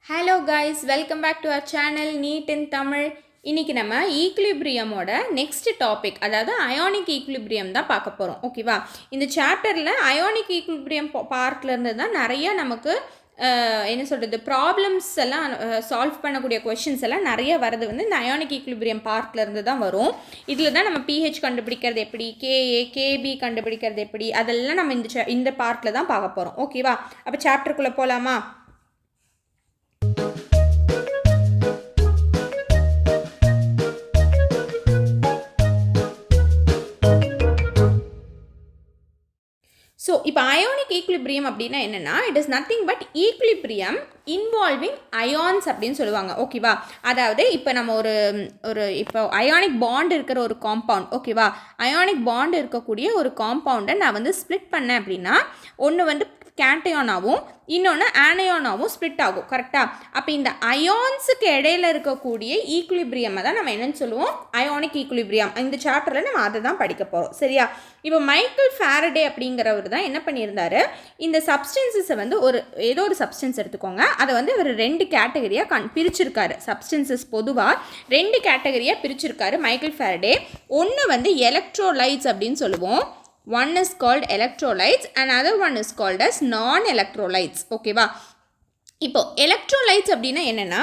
Hello guys, welcome back to our channel NEET in Tamil. இன்னைக்கு நம்ம ஈக்குலிபிரியமோட next topic அதாவது ionic equilibrium தான் பார்க்க போகிறோம். ஓகேவா? இந்த சாப்டரில் அயானிக் ஈக்குலிபிரியம் பார்ட்ல இருந்து தான் நிறைய நமக்கு என்ன சொல்கிறது ப்ராப்ளம்ஸ் எல்லாம் சால்வ் பண்ணக்கூடிய கொஷின்ஸ் எல்லாம் நிறைய வரது வந்து இந்த அயானிக் ஈக்குலிபிரியம் பார்ட்ல இருந்து தான் வரும். இதில் தான் நம்ம பிஹெச் கண்டுபிடிக்கிறது எப்படி, கேஏ கேபி கண்டுபிடிக்கிறது எப்படி, அதெல்லாம் நம்ம இந்த பார்ட்டில் தான் பார்க்க போகிறோம். ஓகேவா? அப்போ சாப்டருக்குள்ளே போகலாமா? ஸோ இப்போ அயானிக் ஈக்குலிபிரியம் அப்படின்னா என்னென்னா, it is nothing but equilibrium involving ions அப்படின்னு சொல்லுவாங்க. ஓகேவா? அதாவது இப்போ நம்ம இப்போ அயானிக் பாண்ட் இருக்கிற ஒரு காம்பவுண்ட், ஓகேவா, அயானிக் பாண்ட் இருக்கக்கூடிய ஒரு காம்பவுண்டை நான் வந்து ஸ்ப்ளிட் பண்ணேன் அப்படின்னா ஒன்று வந்து கேட்டையானாகவும் இன்னொன்று ஆனையானாகவும் ஸ்ப்ளிட் ஆகும். கரெக்டாக? அப்போ இந்த அயான்ஸுக்கு இடையில இருக்கக்கூடிய ஈக்குலிபிரியமை தான் நம்ம என்னென்னு சொல்லுவோம், அயானிக் ஈக்குலிபிரியம். இந்த சாப்டரில் நம்ம அதை தான் படிக்க போகிறோம். சரியா? இப்போ மைக்கேல் ஃபாரடே அப்படிங்கிறவர் தான் என்ன பண்ணியிருந்தாரு, இந்த சப்ஸ்டன்சஸை வந்து ஏதோ ஒரு சப்ஸ்டன்ஸ் எடுத்துக்கோங்க, அதை வந்து இவர் 2 கேட்டகரியாக பிரிச்சிருக்காரு. சப்ஸ்டன்சஸ் பொதுவாக 2 கேட்டகரியாக பிரிச்சிருக்காரு மைக்கேல் ஃபாரடே. ஒன்று வந்து எலக்ட்ரோலைட்ஸ் அப்படின்னு சொல்லுவோம். One is called electrolytes and other one is called as non-electrolytes. ஓகேவா? இப்போ electrolytes அப்படின்னா என்னென்னா,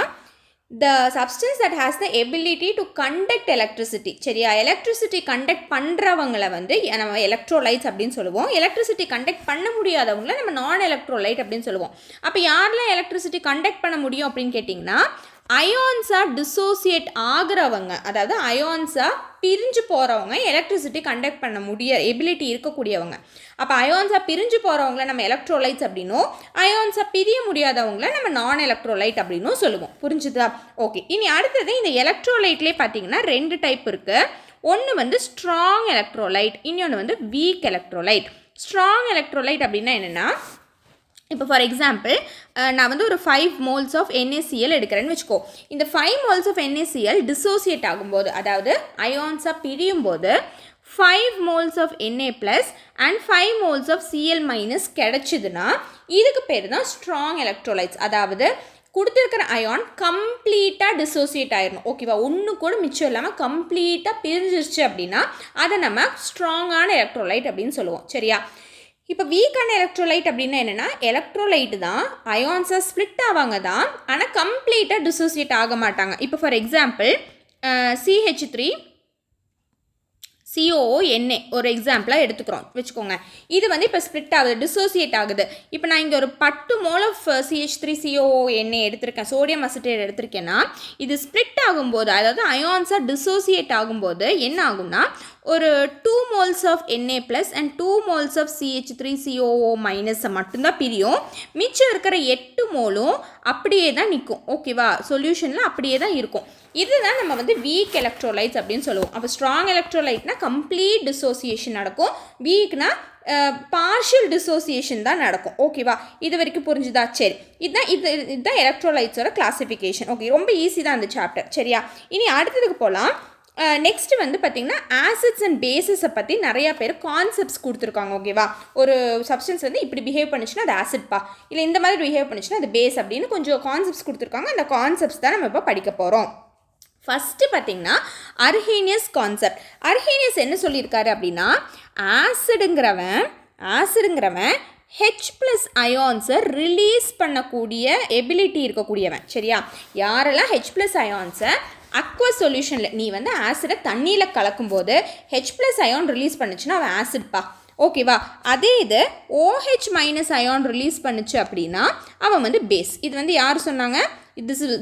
the substance that has the ability to conduct electricity. சரியா? எலக்ட்ரிசிட்டி கண்டக்ட் பண்ணுறவங்களை வந்து நம்ம எலக்ட்ரோலைட்ஸ் அப்படின்னு சொல்லுவோம். எலக்ட்ரிசிட்டி கண்டக்ட் பண்ண முடியாதவங்கள நம்ம நான் எலக்ட்ரோலைட் அப்படின்னு சொல்லுவோம். அப்போ யாரெல்லாம் எலக்ட்ரிசிட்டி கண்டக்ட் பண்ண முடியும் அப்படின்னு கேட்டிங்கன்னா, அயான்ஸாக டிசோசியேட் ஆகிறவங்க, அதாவது அயான்ஸாக பிரிஞ்சு போகிறவங்க எலக்ட்ரிசிட்டி கண்டக்ட் பண்ண எபிலிட்டி இருக்கக்கூடியவங்க. அப்போ அயான்ஸாக பிரிஞ்சு போகிறவங்கள நம்ம எலக்ட்ரோலைட்ஸ் அப்படின்னும், அயான்ஸாக பிரிய முடியாதவங்கள நம்ம நான் எலக்ட்ரோலைட் அப்படின்னும் சொல்லுவோம். புரிஞ்சுதா? ஓகே. இனி அடுத்தது இந்த எலக்ட்ரோலைட்லேயே பார்த்தீங்கன்னா 2 டைப் இருக்குது. ஒன்று வந்து ஸ்ட்ராங் எலக்ட்ரோலைட், இன்னொன்று வந்து வீக் எலக்ட்ரோலைட். ஸ்ட்ராங் எலக்ட்ரோலைட் அப்படின்னா என்னென்னா, இப்போ ஃபார் எக்ஸாம்பிள் நான் வந்து ஒரு 5 moles ஆஃப் NaCl எடுக்கிறேன்னு வச்சுக்கோ. இந்த 5 moles ஆஃப் NaCl டிசோசியேட் ஆகும்போது, அதாவது அயான்ஸாக பிரியும் போது 5 moles of Na plus and 5 moles ஆஃப் Cl மைனஸ் கிடச்சிதுன்னா இதுக்கு பேர் தான் ஸ்ட்ராங் எலக்ட்ரோலைட்ஸ். அதாவது கொடுத்துருக்கிற அயான் கம்ப்ளீட்டாக டிசோசியேட் ஆயிடணும். ஓகேவா? ஒன்று கூட மிச்சம் இல்லாமல் கம்ப்ளீட்டாக பிரிஞ்சிருச்சு அப்படின்னா அதை நம்ம ஸ்ட்ராங்கான எலக்ட்ரோலைட் அப்படின்னு சொல்லுவோம். சரியா? இப்போ வீக்கான எலக்ட்ரோலைட் அப்படின்னா என்னென்னா, எலக்ட்ரோலைட்டு தான் அயான்ஸாக ஸ்ப்ளிட் ஆவாங்க தான், ஆனால் கம்ப்ளீட்டாக டிசோசியேட் ஆக மாட்டாங்க. இப்போ ஃபார் எக்ஸாம்பிள் CH3 COONA ஒரு எக்ஸாம்பிளாக எடுத்துக்கிறோம் வச்சுக்கோங்க. இது வந்து இப்போ ஸ்ப்ளிட் ஆகுது, டிசோசியேட் ஆகுது. இப்போ நான் இங்கே ஒரு 10 mole ஆஃப் CH3 COONA எடுத்திருக்கேன், சோடியம் அசிட்டேட் எடுத்திருக்கேன்னா இது ஸ்ப்ளிட் ஆகும்போது, அதாவது அயான்ஸாக டிசோசியேட் ஆகும்போது என்ன ஆகும்னா, ஒரு 2 moles of Na plus and 2 moles ஆஃப் CH3 COO மைனஸை மட்டும்தான் பிரியும். மிச்சம் இருக்கிற 8 மோலும் அப்படியே தான் நிற்கும். ஓகேவா? சொல்யூஷனில் அப்படியே தான் இருக்கும். இதுதான் நம்ம வந்து வீக் எலக்ட்ரோலைட்ஸ் அப்படின்னு சொல்லுவோம். அப்போ ஸ்ட்ராங் எலக்ட்ரோலைட்னா கம்ப்ளீட் டிசோசியேஷன் நடக்கும், வீக்னா பார்ஷியல் டிசோசியேஷன் தான் நடக்கும். ஓகேவா? இது வரைக்கும் புரிஞ்சுதா? சரி, இதுதான் எலக்ட்ரோலைட்ஸோட கிளாசிஃபிகேஷன். ஓகே, ரொம்ப ஈஸி தான் இந்த சாப்டர். சரியா? இனி அடுத்ததுக்கு போகலாம். நெக்ஸ்ட் வந்து பார்த்திங்கன்னா ஆசிட்ஸ் அண்ட் பேஸஸை பற்றி நிறையா பேர் கான்செப்ட்ஸ் கொடுத்துருக்காங்க. ஓகேவா? ஒரு சப்ஸ்டன்ஸ் வந்து இப்படி பிஹேவ் பண்ணிச்சுன்னா அது ஆசிட்பா, இல்லை இந்த மாதிரி பிஹேவ் பண்ணிச்சுன்னா அது பேஸ் அப்படின்னு கொஞ்சம் கான்செப்ட்ஸ் கொடுத்துருக்காங்க. அந்த கான்செப்ட்ஸ் தான் நம்ம இப்போ படிக்க போகிறோம். ஃபஸ்ட்டு பார்த்திங்கன்னா அர்ஹீனியஸ் கான்செப்ட். அர்ஹீனியஸ் என்ன சொல்லியிருக்காரு அப்படின்னா, ஆசிடுங்கிறவன் H+ அயான்ஸை ரிலீஸ் பண்ணக்கூடிய எபிலிட்டி இருக்கக்கூடியவன். சரியா? யாரெல்லாம் H+ அயான்ஸை அக்வஸ் சொல்யூஷனில், நீ வந்து ஆசிடை தண்ணியில் கலக்கும்போது H+ அயான் ரிலீஸ் பண்ணுச்சுன்னா அவன் ஆசிட்பா. ஓகேவா? அதே இது OH- அயான் ரிலீஸ் பண்ணுச்சு அப்படின்னா அவன் வந்து பேஸ். இது வந்து யார் சொன்னாங்க?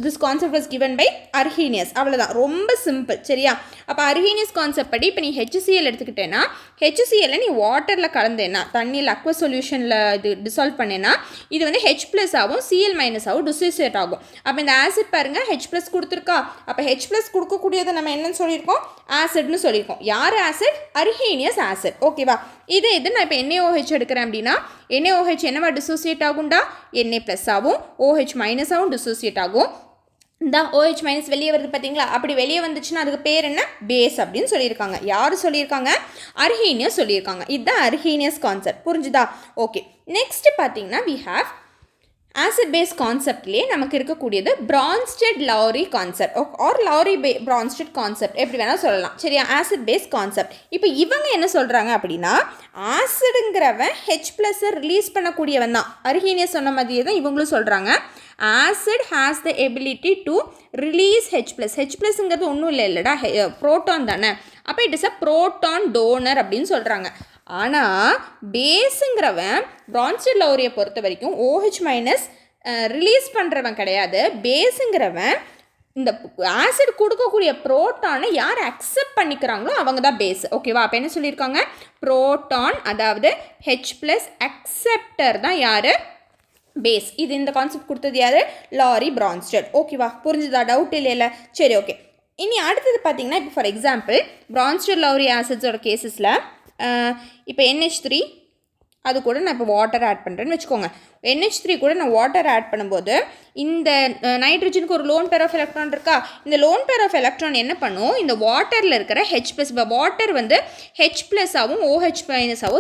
this concept was given by Arrhenius. அவ்வளோதான், ரொம்ப சிம்பிள். சரியா? அப்போ அர்ஹீனியஸ் கான்செப்ட் படி இப்போ நீ HCl எடுத்துக்கிட்டேன்னா, HCl நீ வாட்டரில் கலந்தேன்னா, தண்ணியில் அக்வஸ் சொல்யூஷனில் இது டிசால்வ் பண்ணேன்னா இது வந்து H+ ஆகும், Cl- ஆகும், டிசோசியேட் ஆகும். அப்போ இந்த ஆசிட் பாருங்கள் H+ கொடுத்துருக்கா. அப்போ H+ கொடுக்கக்கூடியதை நம்ம என்னன்னு சொல்லியிருக்கோம், ஆசிட்னு சொல்லியிருக்கோம். யார் ஆசிட்? Arrhenius acid. ஓகேவா? இது நான் இப்போ NaOH எடுக்கிறேன் அப்படின்னா NaOH என்னவா டிசோசியேட் ஆகும்டா, Na+ ஆகும், OH- ஆகும், டிசோசியேட் ஆகும். இந்த OH- வெளியே வருது பார்த்தீங்களா? அப்படி வெளியே வந்துச்சுன்னா அதுக்கு பேர் என்ன? பேஸ் அப்படின்னு சொல்லியிருக்காங்க. யார் சொல்லியிருக்காங்க? அர்ஹீனியஸ் சொல்லியிருக்காங்க. இதுதான் அர்ஹீனியஸ் கான்செப்ட். புரிஞ்சுதா? ஓகே. நெக்ஸ்ட் பார்த்தீங்கன்னா we have ஆசிட் பேஸ் கான்செப்ட்லேயே நமக்கு இருக்கக்கூடியது Bronsted Lowry concept or Lowry Bronsted concept எப்படி வேணால் சொல்லலாம் சரியா. Acid base concept. இப்போ இவங்க என்ன சொல்கிறாங்க அப்படின்னா ஆசிடுங்கிறவன் H+-ஐ ரிலீஸ் பண்ணக்கூடியவன் தான். அர்ஹீனியஸ் சொன்ன மாதிரியே தான் இவங்களும் சொல்கிறாங்க. Acid has the ability to release H+. H+ங்கிறது ஒன்றும் இல்லைடா, புரோட்டான் தானே. அப்போ it is a proton donor அப்படின்னு சொல்கிறாங்க. ஆனால் பேஸுங்கிறவன் பிரான்ஸ்டெட் லவுரியை பொறுத்த வரைக்கும் OH- ரிலீஸ் பண்ணுறவன் கிடையாது. பேஸுங்கிறவன் இந்த ஆசிட் கொடுக்கக்கூடிய புரோட்டானை யார் அக்செப்ட் பண்ணிக்கிறாங்களோ அவங்க தான் பேஸ். ஓகேவா. அப்போ என்ன சொல்லியிருக்காங்க, புரோட்டான் அதாவது H+ அக்செப்டர் தான் யார், பேஸ். இது இந்த கான்செப்ட் கொடுத்தது யார், லவுரி பிரான்ஸ்டெட். ஓகேவா, புரிஞ்சுதா, டவுட் இல்லைல்ல. சரி ஓகே. இனி அடுத்தது பார்த்தீங்கன்னா இப்போ ஃபார் எக்ஸாம்பிள் பிரான்ஸ்டெட் லவுரி ஆசிட்ஸோட கேசஸில் இப்போ NH3 அது கூட நான் இப்போ வாட்டர் ஆட் பண்ணுறேன்னு வச்சுக்கோங்க. NH3 கூட நான் வாட்டர் ஆட் பண்ணும்போது இந்த நைட்ரஜனுக்கு ஒரு லோன் பேர் ஆஃப் எலக்ட்ரான் இருக்கா. இந்த லோன் பேர் ஆஃப் எலக்ட்ரான் என்ன பண்ணும், இந்த வாட்டரில் இருக்கிற H+, இப்போ வாட்டர் வந்து H+ஆகவும் OH-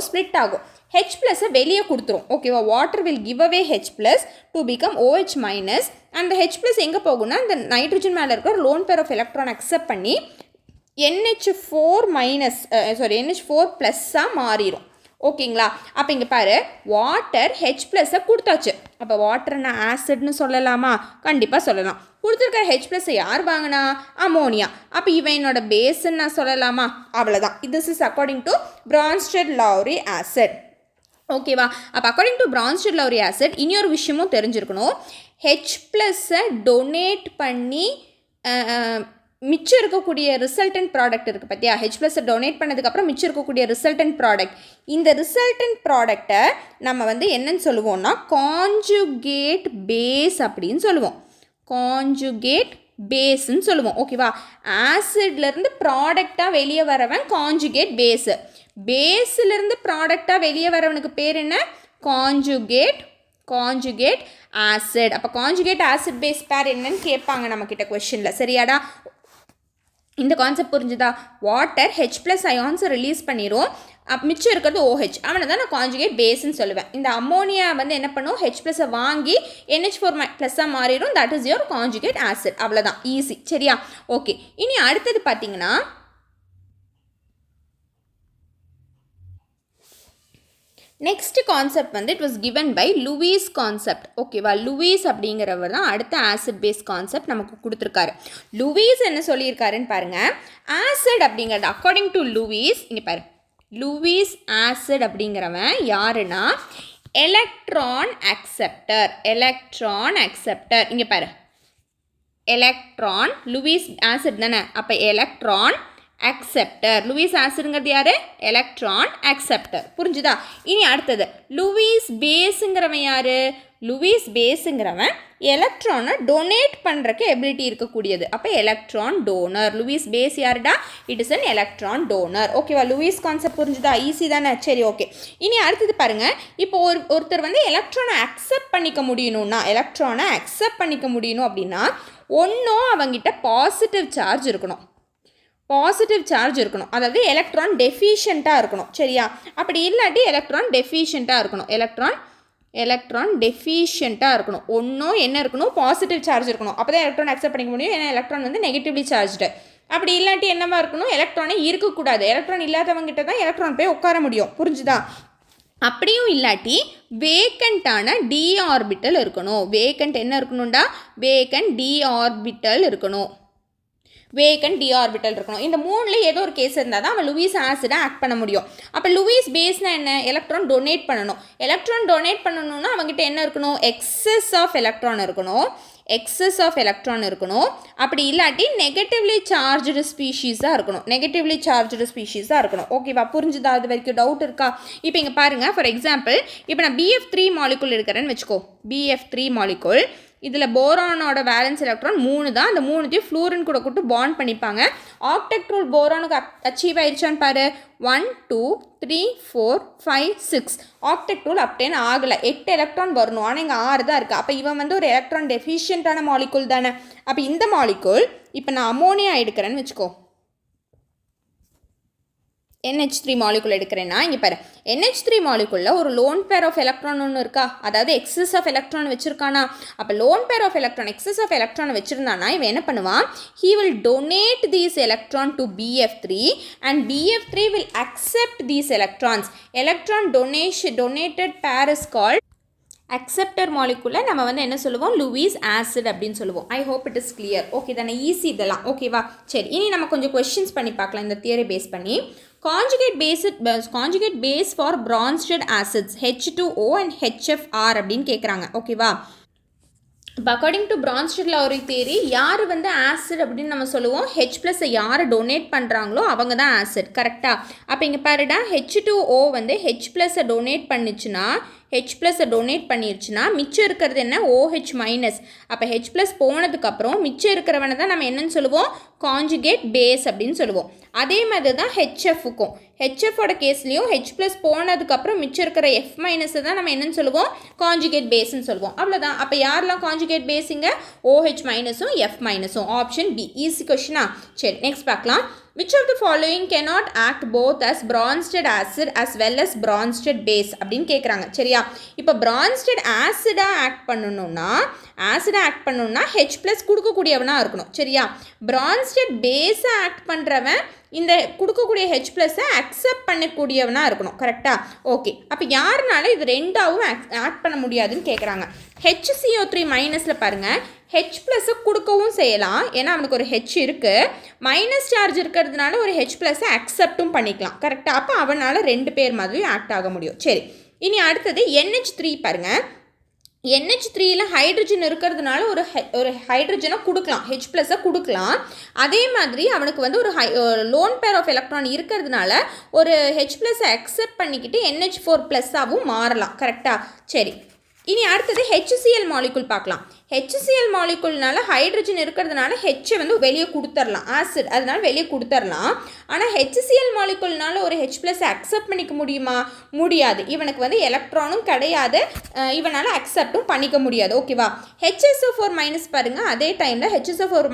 ஸ்ப்ளிட் ஆகும். H+-ஐ வெளியே கொடுத்துரும். ஓகேவா. Water will give away H+ to become OH-. அந்த H+ எங்கே போகும்னா இந்த நைட்ரஜன் மேலே இருக்கிற loan pair of electron accept பண்ணி NH4+ஆக மாறிடும். ஓகேங்களா. அப்போ இங்கே பாரு, வாட்டர் H+-ஐ கொடுத்தாச்சு. அப்போ வாட்டர்னா ஆசிட்னு சொல்லலாமா, கண்டிப்பாக சொல்லலாம். கொடுத்துருக்கிற H+-ஐ யார் வாங்கினா, அமோனியா. அப்போ இவன் என்னோட பேஸ்ன்னு நான் சொல்லலாமா, அவ்வளோதான். This is according to Bronsted Lowry acid. ஓகேவா. அப்போ according to Bronsted Lowry acid இன்னொரு விஷயமும் தெரிஞ்சிருக்கணும். H+-ஐ டொனேட் பண்ணி மிச்சம் இருக்கக்கூடிய ரிசல்டன்ட் ப்ராடக்ட் இருக்குது பார்த்தியா, H+-ஐ டொனேட் பண்ணதுக்கப்புறம் மிச்சம் இருக்கக்கூடிய ரிசல்டன்ட் ப்ராடக்ட். இந்த ரிசல்டன்ட் ப்ராடக்டை நம்ம வந்து என்னன்னு சொல்லுவோம்னா கான்ஜுகேட் பேஸ் அப்படின்னு சொல்லுவோம். கான்ஜுகேட் பேஸ்ன்னு சொல்லுவோம். ஓகேவா. ஆசிட்லேருந்து ப்ராடக்டாக வெளியே வரவன் கான்ஜுகேட் பேஸு. பேஸ்லேருந்து ப்ராடக்டாக வெளியே வரவனுக்கு பேர் என்ன, கான்ஜுகேட் ஆசிட். அப்போ கான்ஜுகேட் ஆசிட் பேஸ் பேர் என்னன்னு கேட்பாங்க நம்மக்கிட்ட கொஷனில். சரியாடா. இந்த கான்செப்ட் புரிஞ்சுதா. வாட்டர் H+ அயான்ஸை ரிலீஸ் பண்ணிடும், மிச்சம் இருக்கிறது OH, அவனை தான் நான் கான்ஜுகேட் பேஸ்ன்னு சொல்லுவேன். இந்த அமோனியா வந்து என்ன பண்ணும், H+-ஐ வாங்கி NH4+ மாறிடும். That is your conjugate acid. அவ்வளோதான், ஈஸி. சரியா. ஓகே. இனி அடுத்தது பார்த்தீங்கன்னா நெக்ஸ்ட் கான்செப்ட் வந்து it was given by Lewis concept. ஓகேவா. லூயிஸ் அப்படிங்கிறவர் தான் அடுத்த ஆசிட் பேஸ் கான்செப்ட் நமக்கு கொடுத்துருக்காரு. லூயிஸ் என்ன சொல்லியிருக்காருன்னு பாருங்கள். ஆசிட் அப்படிங்கிறது அக்கார்டிங் டு லூயிஸ், இங்கே பாரு, லூயிஸ் ஆசிட் அப்படிங்கிறவன் யாருன்னா எலக்ட்ரான் அக்செப்டர். இங்கே பாரு, எலக்ட்ரான், லூயிஸ் ஆசிட் தானே, அப்போ எலக்ட்ரான் அக்செப்டர். லூயிஸ் ஆசிட்ங்கிறது யார், எலக்ட்ரான் அக்செப்டர். புரிஞ்சுதா. இனி அடுத்தது லூயிஸ் பேஸுங்கிறவன் யார், லூயிஸ் பேஸுங்கிறவன் எலக்ட்ரானை டொனேட் பண்ணுறக்கு எபிலிட்டி இருக்கக்கூடியது. அப்போ எலக்ட்ரான் டோனர். லூயிஸ் பேஸ் யாருடா, it is an electron donor. ஓகேவா. லூயிஸ் கான்செப்ட் புரிஞ்சுதா, ஈஸி தானே. சரி ஓகே. இனி அடுத்தது பாருங்கள். இப்போ ஒருத்தர் வந்து எலக்ட்ரானை அக்செப்ட் பண்ணிக்க முடியணும் அப்படின்னா ஒன்றும் அவங்ககிட்ட பாசிட்டிவ் சார்ஜ் இருக்கணும். அதாவது எலக்ட்ரான் டெஃபிஷியண்ட்டாக இருக்கணும். சரியா. அப்படி இல்லாட்டி எலக்ட்ரான் டெஃபிஷியண்ட்டாக இருக்கணும். ஒன்றும் என்ன இருக்கணும், பாசிட்டிவ் சார்ஜ் இருக்கணும். அப்போ தான் எலக்ட்ரான் அக்செப்ட் பண்ணிக்க முடியும். ஏன்னா எலக்ட்ரான் வந்து நெகட்டிவ்லி சார்ஜ்டு. அப்படி இல்லாட்டி என்னவா இருக்கணும், எலக்ட்ரானே இருக்கக்கூடாது. எலக்ட்ரான் இல்லாதவங்ககிட்ட தான் எலக்ட்ரான் போய் உட்கார முடியும். புரிஞ்சுதா. அப்படியும் இல்லாட்டி வேக்கண்ட்டான டி ஆர்பிட்டல் இருக்கணும். வேக்கண்ட் என்ன இருக்கணும்டா, வேக்கண்ட் டி ஆர்பிட்டல் இருக்கணும். இந்த மூணுல ஏதோ ஒரு கேஸ் இருந்தால் தான் அவன் லூயிஸ் ஆசிடை ஆக்ட் பண்ண முடியும். அப்போ லூயிஸ் பேஸ்னா என்ன, எலக்ட்ரான் டொனேட் பண்ணணும்னா அவங்ககிட்ட என்ன இருக்கணும், எக்ஸஸ் ஆஃப் எலக்ட்ரான் இருக்கணும். அப்படி இல்லாட்டி நெகட்டிவ்லி சார்ஜ்டு ஸ்பீஷீஸாக இருக்கணும். ஓகேவா. புரிஞ்சுதா. அது வரைக்கும் டவுட் இருக்கா. இப்போ இங்கே பாருங்கள், ஃபார் எக்ஸாம்பிள் இப்போ நான் BF3 மாலிகுல் எடுக்கிறேன்னு வச்சுக்கோ. BF3 மாலிகுல், இதில் போரானோட வேலன்ஸ் எலக்ட்ரான் 3 தான். அந்த 3த்தையும் ஃப்ளூரின் கூட கூட்டு பாண்ட் பண்ணிப்பாங்க. ஆக்டெட் ரூல் போரானுக்கு அச்சீவ் ஆயிடுச்சான்னு பாரு. 1 2 3 4 5 6 ஆக்டெட் ரூல் அப்டேன் ஆகலை. 8 எலக்ட்ரான் வரணும், ஆனால் இங்கே 6 தான் இருக்குது. அப்போ இவன் வந்து ஒரு எலக்ட்ரான் டெஃபிஷியண்ட்டான மாலிகுல் தானே. அப்போ இந்த மாலிகுல் இப்போ நான் அமோனியா எடுக்கிறேன்னு வச்சுக்கோ. NH3 மாலிகுல் எடுக்கிறேன்னா இங்கே பாரு NH3 மாலிகுலில் ஒரு லோன் பேர் ஆஃப் எலக்ட்ரான் ஒன்று இருக்கா, அதாவது எக்ஸஸ் ஆஃப் எலக்ட்ரான் வச்சுருக்கானா. அப்போ lone pair of electron excess of electron வச்சுருந்தானா இவன் என்ன பண்ணுவான், he will donate these electron to BF3 and BF3 will accept these electrons. Electron donated pair is called acceptor மாலிகுலை நம்ம வந்து என்ன சொல்லுவோம், லூயிஸ் ஆசிட் அப்படின்னு சொல்லுவோம். I hope it is clear. Okay தானே, ஈஸி இதெல்லாம். ஓகேவா, சரி இனி நம்ம கொஞ்சம் கொஸ்டின்ஸ் பண்ணி பார்க்கலாம் இந்த தியரி பேஸ் பண்ணி. Conjugate base for Bronsted acids H2O and HFR அப்படின்னு கேட்குறாங்க. ஓகேவா, இப்போ according to Bronsted Lowry theory யார் வந்து ஆசிட் அப்படின்னு நம்ம சொல்லுவோம், H+ யார் டொனேட் பண்ணுறாங்களோ அவங்க தான் ஆசிட். கரெக்டாக. அப்போ இங்கே பாருடா H2O வந்து H+ டொனேட் பண்ணிச்சுன்னா H+ டொனேட் பண்ணிருச்சுன்னா மிச்சம் இருக்கிறது என்ன, OH-. அப்போ H+ போனதுக்கப்புறம் மிச்சம் இருக்கிறவனை தான் நம்ம என்னன்னு சொல்லுவோம், கான்ஜுகேட் பேஸ் அப்படின்னு சொல்லுவோம். அதே மாதிரி தான் HFக்கும். HFோட கேஸ்லேயும் H+ போனதுக்கப்புறம் மிச்சம் இருக்கிற F- தான் நம்ம என்னன்னு சொல்லுவோம், கான்ஜுகேட் பேஸ்ன்னு சொல்லுவோம். அவ்வளோதான். அப்போ யாரெல்லாம் கான்ஜுகேட் பேஸுங்க, OH- F-. Option B. Easy கொஸ்டினா. சரி நெக்ஸ்ட் பார்க்கலாம். Which of the following cannot act both as Bronsted acid as well as Bronsted base அப்படின்னு கேட்குறாங்க. சரியா, இப்போ Bronsted ஆசிடாக ஆக்ட் பண்ணணும்னா H+ கொடுக்கக்கூடியவனாக இருக்கணும். சரியா, Bronsted பேஸாக ஆக்ட் பண்ணுறவன் இந்த கொடுக்கக்கூடிய H+ அக்செப்ட் பண்ணக்கூடியவனாக இருக்கணும். கரெக்டாக. ஓகே, அப்போ யாருனால இது ரெண்டாவும் ஆக்ட் பண்ண முடியாதுன்னு கேட்குறாங்க. HCO3- பாருங்கள், H+ கொடுக்கவும் செய்யலாம், ஏன்னா அவனுக்கு ஒரு H இருக்குது, மைனஸ் சார்ஜ் இருக்கிறதுனால ஒரு H+ அக்செப்டும் பண்ணிக்கலாம். கரெக்டாக. அப்போ அவனால் 2 பேர் மாதிரி ஆக்ட் ஆக முடியும். சரி, இனி அடுத்தது NH3 பாருங்கள். NH3ல ஹைட்ரஜன் இருக்கிறதுனால ஒரு ஹைட்ரஜனை கொடுக்கலாம், H+ கொடுக்கலாம். அதே மாதிரி அவனுக்கு வந்து ஒரு லோன் பேர் ஆஃப் எலக்ட்ரான் இருக்கிறதுனால ஒரு H+ அக்செப்ட் பண்ணிக்கிட்டு NH4+ மாறலாம். கரெக்டாக. சரி, இனி அடுத்தது HCl மாலிகுல் பார்க்கலாம். HCl மாலிகுல்னால ஹைட்ரஜன் இருக்கிறதுனால H வந்து வெளியே கொடுத்துடலாம், ஆசிட், அதனால வெளியே கொடுத்துடலாம். ஆனால் HCl மாலிகுல்னால ஒரு H+ அக்செப்ட் பண்ணிக்க முடியுமா, முடியாது. இவனுக்கு வந்து எலக்ட்ரானும் கிடையாது, இவனால் அக்செப்டும் பண்ணிக்க முடியாது. ஓகேவா. HSO4- பாருங்கள், அதே டைமில் HSO4-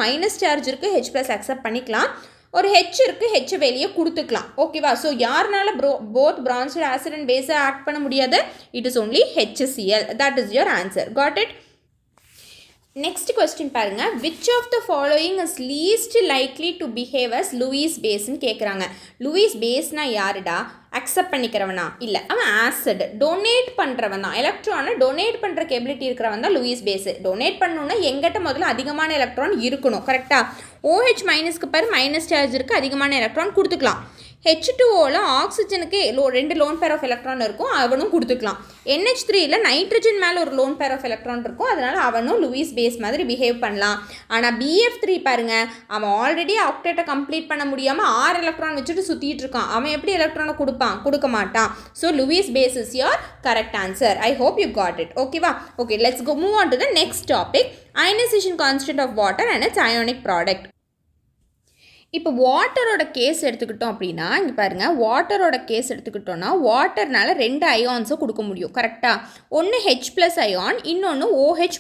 மைனஸ் சார்ஜ் இருக்குது, H+ அக்செப்ட் பண்ணிக்கலாம். ஒரு H இருக்குது, H வெளியே கொடுத்துக்கலாம். ஓகேவா. ஸோ யாருனால போத் பிரான்ஸ்டட் ஆசிட் அண்ட் பேஸை ஆக்ட் பண்ண முடியாது, it is only HCl. That is your answer. Got it. Next question பாருங்க. Which of the following is least likely to behave as Lewis பேஸ்ன்னு கேட்குறாங்க. லூயிஸ் பேஸ்னா யாருடா, அக்செப்ட் பண்ணிக்கிறவனா, இல்லை அவன் ஆசிட். டொனேட் பண்ணுறவன் தான், எலக்ட்ரானை டொனேட் பண்ணுற கேபிலிட்டி இருக்கிறவன் தான் லூயிஸ் பேஸு. டொனேட் பண்ணணுன்னா எங்கிட்ட முதல்ல அதிகமான எலக்ட்ரான் இருக்கணும். கரெக்டாக. OH- பாரு மைனஸ் சார்ஜ் இருக்குது, அதிகமான எலக்ட்ரான் கொடுத்துக்கலாம். H2Oவில் ஆக்சிஜனுக்கு 2 லோன் பேர் ஆஃப் எலக்ட்ரான் இருக்கும், அவனும் கொடுத்துக்கலாம். NH3ல நைட்ரஜன் மேலே ஒரு லோன் பேர் ஆஃப் எலக்ட்ரான் இருக்கும், அதனால் அவனும் லூயிஸ் பேஸ் மாதிரி பிஹேவ் பண்ணலாம். ஆனால் BF3 பாருங்கள், அவன் ஆல்ரெடி ஆக்டேட்டை கம்ப்ளீட் பண்ண முடியாமல் 6 எலக்ட்ரான் வச்சுட்டு சுற்றிட்டு இருக்கான். அவன் எப்படி எலக்ட்ரானை கொடுக்க மாட்டான். So Lewis base is your correct answer. I hope you got it. ஓகேவா. Okay, let's go move on to the next topic, ionisation constant of water and its ionic product. இப்போ வாட்டரோட கேஸ் எடுத்துக்கிட்டோம் அப்படின்னா, இங்கே பாருங்கள், வாட்டரோட கேஸ் எடுத்துக்கிட்டோன்னா வாட்டர்னால 2 அயான்ஸை கொடுக்க முடியும். கரெக்டாக. ஒன்று H+ அயான், இன்னொன்று OH-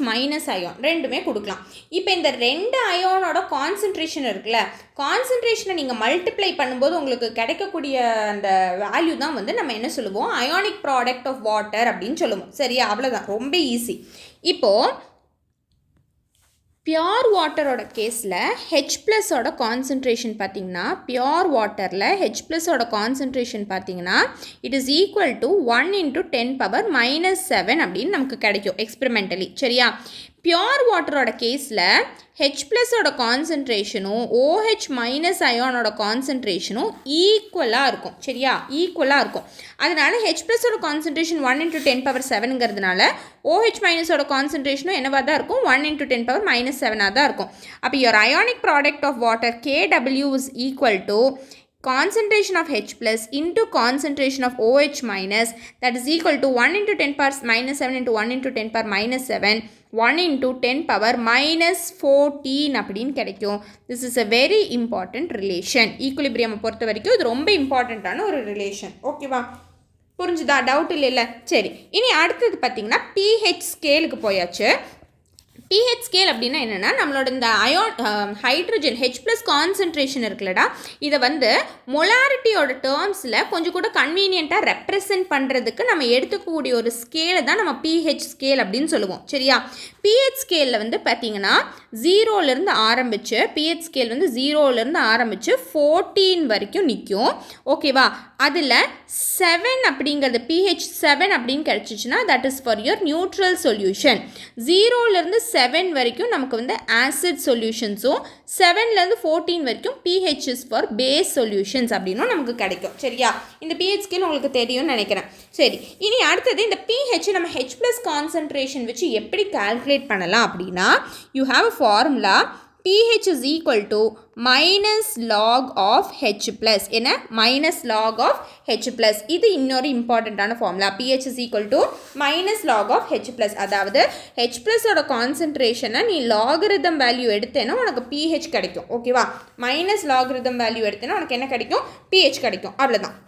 அயான், ரெண்டுமே கொடுக்கலாம். இப்போ இந்த 2 அயானோட கான்சன்ட்ரேஷன் இருக்குல்ல, கான்சன்ட்ரேஷனை நீங்கள் மல்டிப்ளை பண்ணும்போது உங்களுக்கு கிடைக்கக்கூடிய அந்த வேல்யூ தான் வந்து நம்ம என்ன சொல்லுவோம், அயானிக் ப்ராடக்ட் ஆஃப் வாட்டர் அப்படின்னு சொல்லுவோம். சரியா, அவ்வளோதான், ரொம்ப ஈஸி. இப்போது பியோர் வாட்டரோட கேஸில் H+ஓட கான்சன்ட்ரேஷன் பார்த்திங்கன்னா, பியோர் வாட்டரில் H+ஓட கான்சன்ட்ரேஷன் பார்த்திங்கன்னா இட் இஸ் ஈக்குவல் டு 1 × 10⁻⁻7 அப்படின்னு நமக்கு கிடைக்கும் எக்ஸ்பெரிமெண்டலி. சரியா, பியோர் வாட்டரோட கேஸில் H+ஓட கான்சன்ட்ரேஷனும் OH- அயானோட கான்சன்ட்ரேஷனும் ஈக்குவலாக இருக்கும். சரியா, ஈக்குவலாக இருக்கும். அதனால H+ஓட கான்சன்ட்ரேஷன் 1 × 10⁻7ங்கிறதுனால OH- கான்சன்ட்ரேஷனும் என்னவாக தான் இருக்கும், 1 × 10⁻⁻7 தான் இருக்கும். அப்போ your ionic product of water KW is equal to concentration of H+ into concentration of OH- that is equal to 1 × 10⁻⁻7 into 1 × 10⁻⁻7 1 × 10⁻⁻14 அப்படின்னு கிடைக்கும். This is a very important relation. Equilibrium பொறுத்த வரைக்கும் இது ரொம்ப இம்பார்ட்டண்ட்டான ஒரு ரிலேஷன். ஓகேவா, புரிஞ்சுதா, டவுட் இல்லைல்ல. சரி, இனி அடுத்தது பார்த்திங்கன்னா pH ஸ்கேலுக்கு போயாச்சு. pH ஸ்கேல் அப்படின்னா என்னென்னா நம்மளோட இந்த ஹைட்ரஜன் H+ கான்சன்ட்ரேஷன் இருக்குல்லடா, இதை வந்து மொலாரிட்டியோட டேர்ம்ஸில் கொஞ்சம் கூட கன்வீனியண்ட்டாக ரெப்ரசன்ட் பண்ணுறதுக்கு நம்ம எடுத்துக்கக்கூடிய ஒரு ஸ்கேலை தான் நம்ம pH ஸ்கேல் அப்படின்னு சொல்லுவோம். சரியா, pH ஸ்கேலில் வந்து பார்த்தீங்கன்னா 0லேருந்து ஆரம்பித்து pH ஸ்கேல் வந்து 0லேருந்து ஆரம்பித்து 14 வரைக்கும் நிற்கும். ஓகேவா, அதில் 7 அப்படிங்கிறது pH 7 அப்படின்னு கிடச்சிச்சின்னா that is for your neutral solution. 0லேருந்து 7 வரைக்கும் நமக்கு வந்து ஆசிட் சொல்யூஷன்ஸும் 7லேருந்து 14 வரைக்கும் pH is for base solutions அப்படின்னும் நமக்கு கிடைக்கும். சரியா, இந்த pH ஸ்கேல் உங்களுக்கு தெரியும்னு நினைக்கிறேன். சரி, இனி அடுத்தது இந்த pH நம்ம H+ கான்சன்ட்ரேஷன் வச்சு எப்படி கால்குலேட் பண்ணலாம் அப்படின்னா, you have a formula pH is equal to minus log of H plus. என்ன? minus log of H plus. இது இன்னொரு இம்பார்ட்டண்ட்டான formula. pH is equal to minus log of H plus. அதாவது H plus ஓட கான்சன்ட்ரேஷனை நீ logarithm value எடுத்தேன்னா உனக்கு pH கிடைக்கும். ஓகேவா, மைனஸ் லாகரிதம் வேல்யூ எடுத்தேன்னா உனக்கு என்ன கிடைக்கும்? pH கிடைக்கும். அவ்வளோதான்.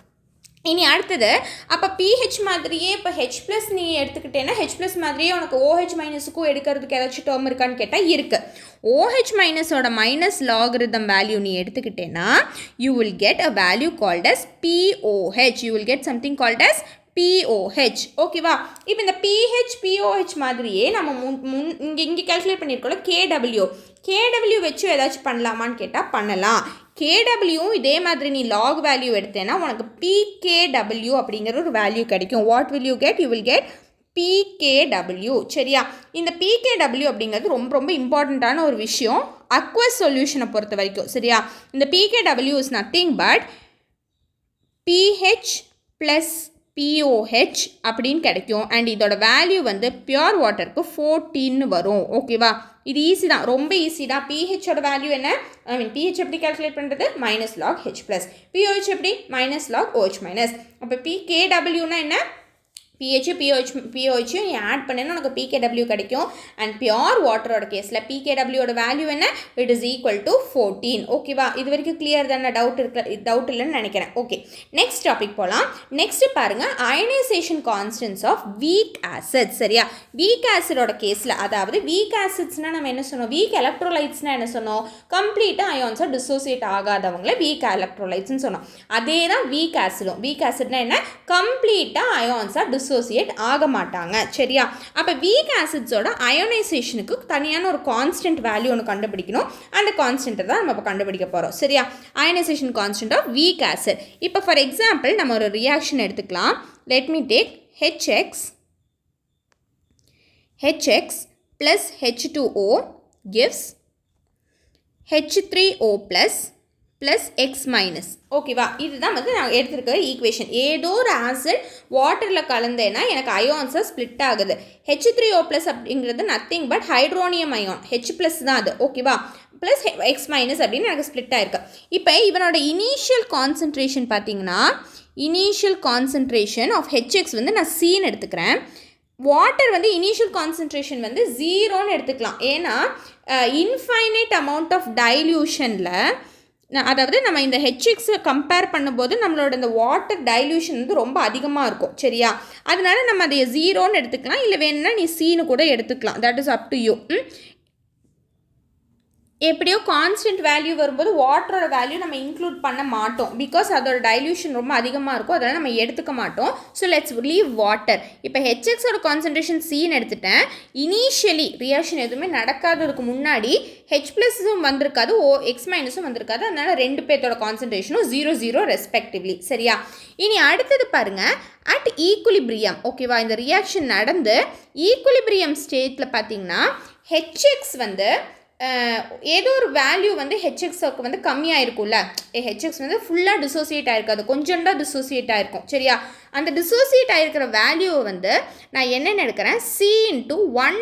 இனி அடுத்தது, அப்போ pH மாதிரியே இப்போ H+ நீ எடுத்துக்கிட்டேன்னா H+ மாதிரியே உனக்கு OH- க்கும் எடுக்கிறதுக்கு ஏதாச்சும் டேர்ம் இருக்கான்னு கேட்டால் இருக்குது. OH- ஓட மைனஸ் லாகரிதம் வேல்யூ நீ எடுத்துக்கிட்டேன்னா you will get a value called as POH. you will get something called as POH. ஓகேவா, இப்போ இந்த pH POH மாதிரியே நம்ம இங்கே கால்குலேட் பண்ணியிருக்கோம்ல KW வச்சு ஏதாச்சும் பண்ணலாமான்னு கேட்டால் பண்ணலாம். KWவும் இதே மாதிரி நீ லாக் வேல்யூ எடுத்தேன்னா உனக்கு PKW அப்படிங்கிற ஒரு வேல்யூ கிடைக்கும். What will you get? You will get PKW. சரியா, இந்த PKW அப்படிங்கிறது ரொம்ப ரொம்ப இம்பார்ட்டண்ட்டான ஒரு விஷயம் அக்வஸ் சொல்யூஷனை பொறுத்த வரைக்கும். சரியா, இந்த PKW is nothing but pH + POH அப்படின்னு கிடைக்கும். அண்ட் இதோட வேல்யூ வந்து பியூர் வாட்டருக்கு 14 வரும். ஓகேவா, இது ஈஸி தான், ரொம்ப ஈஸி தான். pHோட வேல்யூ என்ன? pH எப்படி கால்குலேட் பண்ணுறது? Minus lock H+. POH எப்படி? Minus lock OH-. அப்போ PKWனா என்ன? pH POH நீ ஆட் பண்ணினா உனக்கு PKW கிடைக்கும். அண்ட் பியோர் வாட்டரோட கேஸில் PKWயோட வேல்யூ என்ன? It is equal to 14. ஓகேவா, இது வரைக்கும் கிளியர் தானே? டவுட் இல்லைன்னு நினைக்கிறேன். ஓகே, நெக்ஸ்ட் டாபிக் போகலாம். நெக்ஸ்ட் பாருங்கள், ionisation constants of weak acids. சரியா, வீக் ஆசிடோட கேஸில், அதாவது வீக் ஆசிட்ஸ்னால் நம்ம என்ன சொன்னோம்? வீக் எலக்ட்ரோலைட்ஸ்னால் என்ன சொன்னோம்? கம்ப்ளீட்டாக அயான்ஸாக டிசோசியேட் ஆகாதவங்கள வீக் எலக்ட்ரோலைட்ஸ்ன்னு சொன்னோம். அதே தான் வீக் ஆசிடும். வீக் ஆசிட்னா என்ன? கம்ப்ளீட்டாக அயான்ஸாக டிசோசியேட் ஆக மாட்டாங்க. சரியா, அப்போ வீக் ஆசிட்ஸோட அயோனைசேஷனுக்கு தனியான ஒரு கான்ஸ்டன்ட் வேல்யூ ஒன்று கண்டுபிடிக்கணும். அந்த கான்ஸ்டன்ட்டை தான் நம்ம இப்போ கண்டுபிடிக்க போகிறோம். சரியா, அயோனைசேஷன் கான்ஸ்டன்ட் ஆஃப் வீக் ஆசிட். இப்போ ஃபார் எக்ஸாம்பிள் நம்ம ஒரு ரியாக்ஷன் எடுத்துக்கலாம். Let me take HX plus H2O gives H3O plus X minus. ஓகேவா, இதுதான் வந்து நான் எடுத்துருக்கிற ஈக்குவேஷன். ஏதோ ஒரு ஆசிட் வாட்டரில் கலந்தேன்னா எனக்கு அயான்ஸாக ஸ்ப்ளிட் ஆகுது. H3O plus அப்படிங்கிறது nothing but hydronium ion, H+ தான் அது. ஓகேவா, ப்ளஸ் X மைனஸ் அப்படின்னு எனக்கு ஸ்ப்ளிட் ஆகிருக்கு. இப்போ இவனோட இனிஷியல் கான்சன்ட்ரேஷன் பார்த்தீங்கன்னா, இனிஷியல் கான்சன்ட்ரேஷன் ஆஃப் HX வந்து நான் சீன்னு எடுத்துக்கிறேன். வாட்டர் வந்து இனிஷியல் கான்சன்ட்ரேஷன் வந்து 0ன்னு எடுத்துக்கலாம். ஏன்னா இன்ஃபைனைட் அமௌண்ட் ஆஃப் டைல்யூஷனில், அதாவது நம்ம இந்த HX கம்பேர் பண்ணும்போது நம்மளோட இந்த வாட்டர் டைல்யூஷன் வந்து ரொம்ப அதிகமாக இருக்கும். சரியா, அதனால நம்ம அதை 0ன்னு எடுத்துக்கலாம். இல்லை வேணும்னா நீ சீனு கூட எடுத்துக்கலாம். That is up to you. எப்படியோ கான்ஸ்டன்ட் வேல்யூ வரும்போது வாட்டரோட வேல்யூ நம்ம இன்க்ளூட் பண்ண மாட்டோம். பிகாஸ் அதோட டைல்யூஷன் ரொம்ப அதிகமாக இருக்கும், அதனால் நம்ம எடுத்துக்க மாட்டோம். So let's leave water. இப்போ HXோட கான்சன்ட்ரேஷன் சீன் எடுத்துட்டேன். இனிஷியலி ரியாக்ஷன் எதுவுமே நடக்காததுக்கு முன்னாடி H+ம் வந்திருக்காது, X- வந்திருக்காது. அதனால் ரெண்டு பேர்த்தோட கான்சன்ட்ரேஷனும் 0 ரெஸ்பெக்டிவ்லி. சரியா, இனி அடுத்தது பாருங்கள், அட் ஈக்குலிபிரியம். ஓகேவா, இந்த ரியாக்ஷன் நடந்து ஈக்குலிபிரியம் ஸ்டேட்டில் பார்த்தீங்கன்னா HX வந்து ஏதோ ஒரு வேல்யூ வந்து HXக்கு வந்து கம்மியாக இருக்கும்ல. HX வந்து ஃபுல்லாக டிசோசியேட் ஆகிருக்காது, கொஞ்சோண்டா டிசோசியேட் ஆகிருக்கும். சரியா, அந்த டிசோசியேட் ஆகிருக்கிற வேல்யூவை வந்து நான் என்னென்னு எடுக்கிறேன்? C × 1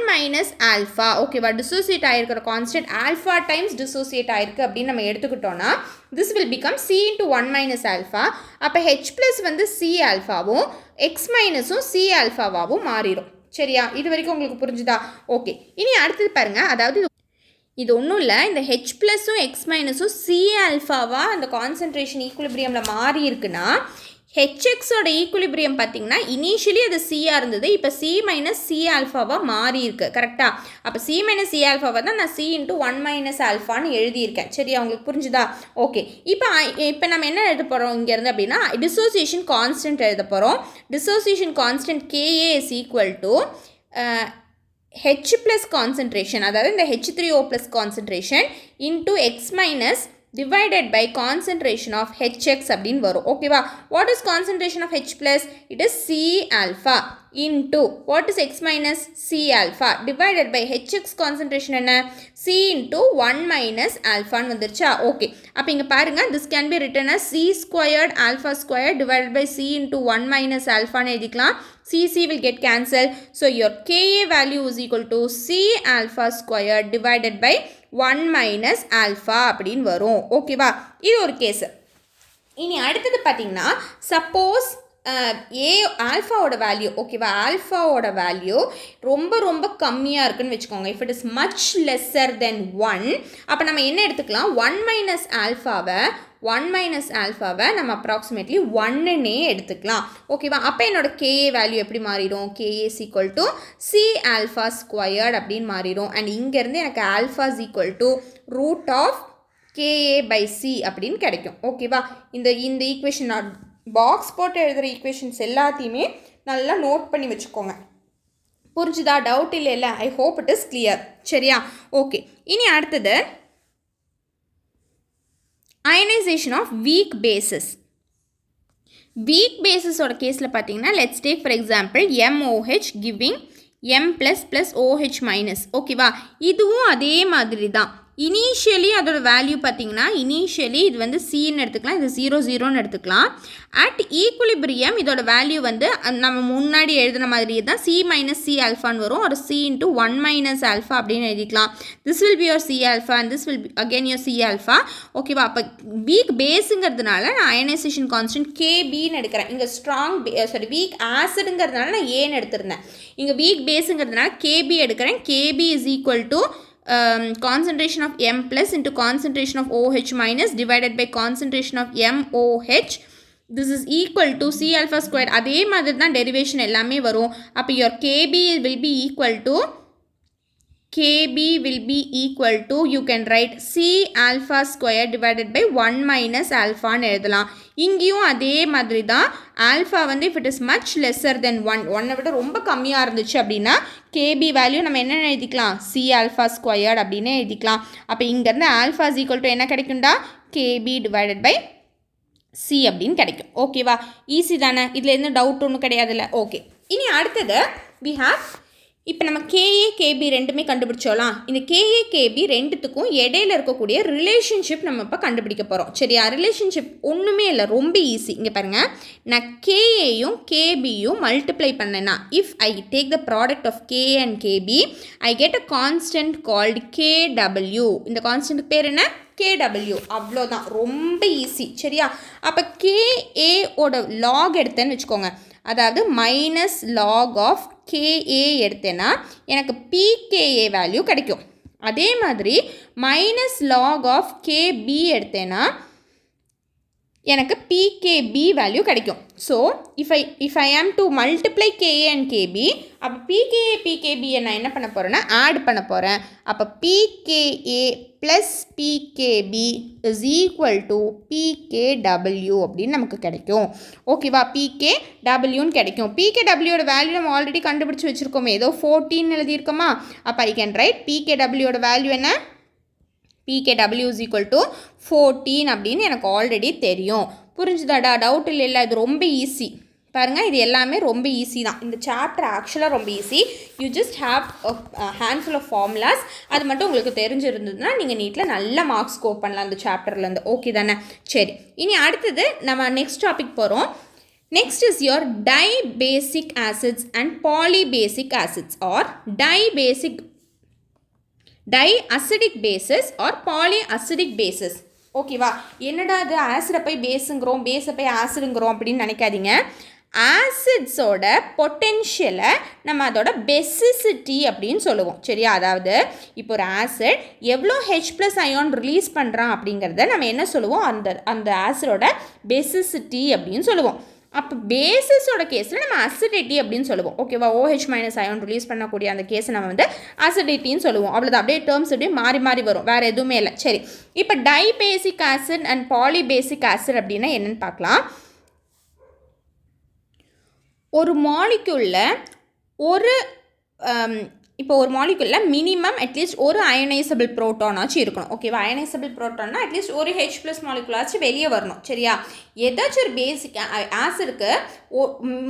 - alpha. ஓகேவா, டிசோசியேட் ஆகிருக்கிற கான்ஸ்டன்ட் ஆல்ஃபா டைம்ஸ் டிசோசியேட் ஆகிருக்கு அப்படின்னு நம்ம எடுத்துக்கிட்டோன்னா this will become C × 1 - alpha. அப்போ H+ வந்து C ஆல்ஃபாவும் X- C ஆல்ஃபாவாகவும் மாறிடும். சரியா, இது வரைக்கும் உங்களுக்கு புரிஞ்சுதா? ஓகே, இனி அடுத்தது பாருங்கள். அதாவது இது ஒன்றும் இல்லை, இந்த H+ம் X- C ஆல்ஃபாவாக அந்த கான்சன்ட்ரேஷன் ஈக்குலிபிரியமில் மாறி இருக்குன்னா ஹெச்எக்ஸோட ஈக்குலிபிரியம் பார்த்தீங்கன்னா இனிஷியலி அது சியாக இருந்தது, இப்போ சி மைனஸ் சி ஆல்ஃபாவாக மாறி இருக்கு. கரெக்டாக? அப்போ சி மைனஸ் சி ஆல்ஃபாவை தான் நான் சி இன்ட்டு 1 மைனஸ் ஆல்ஃபான்னு எழுதியிருக்கேன். சரியா? உங்களுக்கு புரிஞ்சுதா? ஓகே. இப்போ நம்ம என்ன எழுத போகிறோம் இங்கேருந்து அப்படின்னா டிசோசியேஷன் கான்ஸ்டன்ட் எழுத போகிறோம். Dissociation constant KA is equal to H plus concentration, அதாவது இந்த H3O plus concentration into X minus divided by concentration of HX அப்படின்னு வரும். ஓகேவா? What is concentration of H plus? It is C alpha into what is X minus C alpha divided by HX concentration என்ன? C into 1 minus alpha வந்துருச்சா? Okay. அப்போ இங்கே பாருங்க, this can be written as C squared alpha squared divided by C into 1 minus alpha எழுதிக்கலாம். C will get cancelled. So your Ka value is equal to C alpha squared divided by 1 minus alpha அப்படின்னு வரும். ஓகேவா? இது ஒரு case. இனி அடுத்தது பார்த்தீங்கன்னா suppose ஆல்ஃபாவோட value, ஓகேவா, ஆல்ஃபாவோட வேல்யூ ரொம்ப ரொம்ப கம்மியாக இருக்குன்னு வச்சுக்கோங்க. If it is much lesser தென் 1, அப்போ நம்ம என்ன எடுத்துக்கலாம், 1 மைனஸ் ஆல்ஃபாவை நம்ம அப்ராக்சிமேட்லி 1ன்னே எடுத்துக்கலாம். ஓகேவா? அப்போ என்னோட கேஏ வேல்யூ எப்படி மாறிடும், KA is equal to C alpha squared அப்படின்னு மாறிடும். அண்ட் இங்கேருந்து எனக்கு alpha is equal to root of KA by C அப்படின்னு கிடைக்கும். ஓகேவா? இந்த ஈக்குவேஷன் பாக்ஸ் போட்டு எழுதுகிற ஈக்குவேஷன்ஸ் எல்லாத்தையுமே நல்லா நோட் பண்ணி வச்சுக்கோங்க. புரிஞ்சுதா? டவுட் இல்லை? I hope it is clear. சரியா? ஓகே. இனி அடுத்தது ionisation of weak bases. Weak பேசஸோட கேஸில் பார்த்தீங்கன்னா let's take for example MOH giving M ++ OH minus. ஓகேவா? இதுவும் அதே மாதிரி தான். இனிஷியலி அதோட வேல்யூ பார்த்தீங்கன்னா இனிஷியலி இது வந்து சின்னு எடுத்துக்கலாம், இது 0 எடுத்துக்கலாம். அட் ஈக்குலிபிரியம் இதோட வேல்யூ வந்து நம்ம முன்னாடி எழுதின மாதிரியே தான் C மைனஸ் சி ஆல்ஃபான்னு வரும். ஒரு C இன்ட்டு 1 மைனஸ் ஆல்ஃபா அப்படின்னு எழுதிக்கலாம். This will be your C alpha and this will be again your C alpha. ஓகேவா? அப்போ வீக் பேஸுங்கிறதுனால நான் அயனைசேஷன் கான்ஸ்டன்ட் கேபின்னு எடுக்கிறேன். இங்கே வீக் ஆசிடுங்கிறதுனால நான் ஏன்னு எடுத்திருந்தேன். இங்கே வீக் பேஸுங்கிறதுனால கேபி எடுக்கிறேன். KB is equal to concentration of M plus into concentration of OH minus divided by concentration of MOH. This is equal to C alpha squared. அதே மாதிரி தான் derivation எல்லாமே வரும். அப்போ your KB will be equal to you can write C alpha squared divided by 1 minus alpha ன்னு எழுதலாம். இங்கேயும் அதே மாதிரி தான். ஆல்ஃபா வந்து if it is much lesser than 1 விட ரொம்ப கம்மியாக இருந்துச்சு அப்படின்னா KB வேல்யூ நம்ம என்ன எழுதிக்கலாம், C alpha squared அப்படின்னு எழுதிக்கலாம். அப்போ இங்கேருந்து ஆல்ஃபா இஸ் ஈக்குவல் டு என்ன கிடைக்கும்டா, KB divided by C அப்படின்னு கிடைக்கும். ஓகேவா? ஈஸி தானே? இதில் எந்த டவுட் ஒன்றும் கிடையாதுல்ல? ஓகே. இனி அடுத்தது we have இப்போ நம்ம கேஏ கேபி ரெண்டுமே கண்டுபிடிச்சோலாம். இந்த கேஏ கேபி ரெண்டுத்துக்கும் இடையில இருக்கக்கூடிய ரிலேஷன்ஷிப் நம்ம இப்போ கண்டுபிடிக்க போகிறோம். சரியா? ரிலேஷன்ஷிப் ஒன்றுமே இல்லை, ரொம்ப ஈஸி. இங்கே பாருங்கள், நான் கேஏயும் கேபியும் மல்டிப்ளை பண்ணேன்னா if I take the product of KA and KB I get a constant called KW. இந்த கான்ஸ்டன்ட் பேர் என்ன, KW. அவ்வளோதான், ரொம்ப ஈஸி. சரியா? அப்போ கேஏவோட லாக் எடுத்தேன்னு வச்சுக்கோங்க, அதாவது மைனஸ் லாக் ஆஃப் KA எடுத்தேன்னா எனக்கு PKA வேல்யூ கிடைக்கும். அதே மாதிரி மைனஸ் லாக் ஆஃப் KB எடுத்தேன்னா எனக்கு PKB வேல்யூ கிடைக்கும். So if I am to multiply KA and KB, அப்போ PKB நான் என்ன பண்ண போகிறேன்னா ஆட் பண்ண போகிறேன். அப்போ PKA plus PKB is equal to PKW அப்படின்னு நமக்கு கிடைக்கும். ஓகேவா? PKWன்னு கிடைக்கும். PKWயோட வேல்யூ நம்ம ஆல்ரெடி கண்டுபிடிச்சி வச்சுருக்கோமே, ஏதோ 14 எழுதியிருக்கோமா? அப்போ ஐ கேன் ரைட் PKWயோட வேல்யூ என்ன, PKW is equal to 14 அப்படின்னு எனக்கு ஆல்ரெடி தெரியும். புரிஞ்சுதாடா? டவுட் இல்லை? இது ரொம்ப ஈஸி. பாருங்கள், இது எல்லாமே ரொம்ப ஈஸி தான். இந்த சாப்டர் ஆக்சுவலாக ரொம்ப easy. You just have handful of formulas. அது மட்டும் உங்களுக்கு தெரிஞ்சிருந்ததுன்னா நீங்கள் நீட்டில் நல்ல மார்க்ஸ் ஸ்கோர் பண்ணலாம் அந்த சாப்டர்லேருந்து. ஓகே தானே? சரி, இனி அடுத்தது நம்ம நெக்ஸ்ட் டாபிக் போகிறோம். Next is your dibasic acids and polybasic acids or diacidic bases or polyacidic bases. ஓகேவா? என்னடா அது ஆசிடை போய் பேஸுங்கிறோம், பேஸை போய் ஆசிடுங்கிறோம் அப்படின்னு நினைக்காதீங்க. ஆசிட்ஸோட பொட்டென்ஷியலை நம்ம அதோட பெசிசிட்டி அப்படின்னு சொல்லுவோம். சரியா? அதாவது இப்போ ஒரு ஆசிட் எவ்வளோ H+ அயான் ரிலீஸ் பண்ணுறான் அப்படிங்கிறத நம்ம என்ன சொல்லுவோம், அந்த ஆசிடோட பெசிசிட்டி அப்படின்னு சொல்லுவோம். அப்போ பேசிஸோட கேஸில் நம்ம அசிடிட்டி அப்படின்னு சொல்லுவோம். ஓகேவா, OH மைனஸ் அயான் ரிலீஸ் பண்ணக்கூடிய அந்த கேஸை நம்ம வந்து அசிடிட்டின்னு சொல்லுவோம். அவ்வளோதான், அப்படியே டேர்ம்ஸ் அப்படியே மாறி மாறி வரும், வேறு எதுவுமே இல்லை. சரி, இப்போ டைபேசிக் ஆசிட் அண்ட் பாலிபேசிக் ஆசிட் அப்படின்னா என்னென்னு பார்க்கலாம். ஒரு மாலிக்யூலில் இப்போ ஒரு மாலிகுலில் மினிமம் அட்லீஸ்ட் ஒரு அயனைசபிள் ப்ரோட்டானாச்சும் இருக்கணும். ஓகேவா, அயனைசபிள் ப்ரோட்டான்னா அட்லீஸ்ட் ஒரு H+ மாலிகுலாச்சும் வெளியே வரணும். சரியா, ஏதாச்சும் ஒரு பேசிக் ஆசிட்க்கு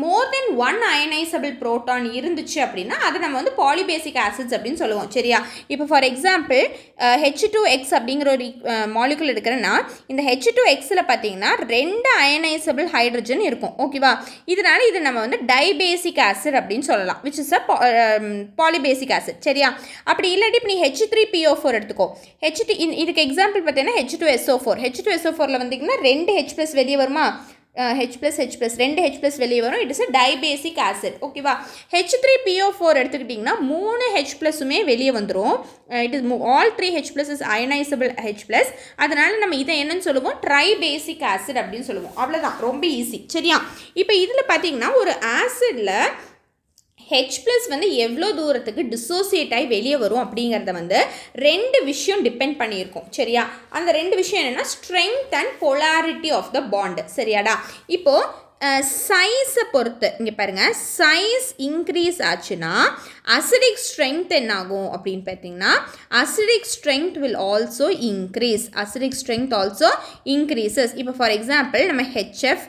மோர் தென் ஒன் அயனைசபிள் ப்ரோட்டான் இருந்துச்சு அப்படின்னா அதை நம்ம வந்து பாலிபேசிக் ஆசிட்ஸ் அப்படின்னு சொல்லுவோம். சரியா, இப்போ ஃபார் எக்ஸாம்பிள் H2X அப்படிங்கிற ஒரு மாலிகுல் எடுக்கிறேன்னா இந்த H2Xயில் பார்த்தீங்கன்னா 2 அயனைசபிள் ஹைட்ரஜன் இருக்கும். ஓகேவா, இதனால இது நம்ம வந்து டைபேசிக் ஆசிட் அப்படின்னு சொல்லலாம், விச் இஸ் அ பாலிபேசிக் ஆசிட். சரியா, அப்படி இல்லாட்டி இப்போ நீ H3PO4 எடுத்துக்கோ. இதுக்கு எக்ஸாம்பிள் பார்த்தீங்கன்னா H2SO4. H2SO4ல வந்தீங்கன்னா 2 H+ வெளியே வருமா, H+, 2 H+ வெளியே வரும். It is a dibasic acid. ஓகேவா, H3PO4 எடுத்துக்கிட்டிங்கன்னா 3 H+மே வெளியே வந்துடும். It is all 3 H+ is ionisable H+. அதனால நம்ம இதை என்னன்னு சொல்லுவோம், ட்ரைபேசிக் ஆசிட் அப்படின்னு சொல்லுவோம். அவ்வளோதான், ரொம்ப ஈஸி. சரியா, இப்போ இதில் பார்த்தீங்கன்னா ஒரு ஆசிடில் H+ வந்து எவ்வளோ தூரத்துக்கு டிசோசியேட் ஆகி வெளியே வரும் அப்படிங்கிறத வந்து 2 விஷயம் டிபெண்ட் பண்ணியிருக்கோம். சரியா, அந்த 2 விஷயம் என்னென்னா strength and polarity of the bond. சரியாடா, இப்போது சைஸை பொறுத்து இங்கே பாருங்கள், சைஸ் இன்க்ரீஸ் ஆச்சுன்னா அசிடிக் ஸ்ட்ரென்த் என்ன ஆகும் அப்படின்னு பார்த்தீங்கன்னா acidic strength will also increase. Acidic strength also increases. இப்போ ஃபார் எக்ஸாம்பிள் நம்ம HF,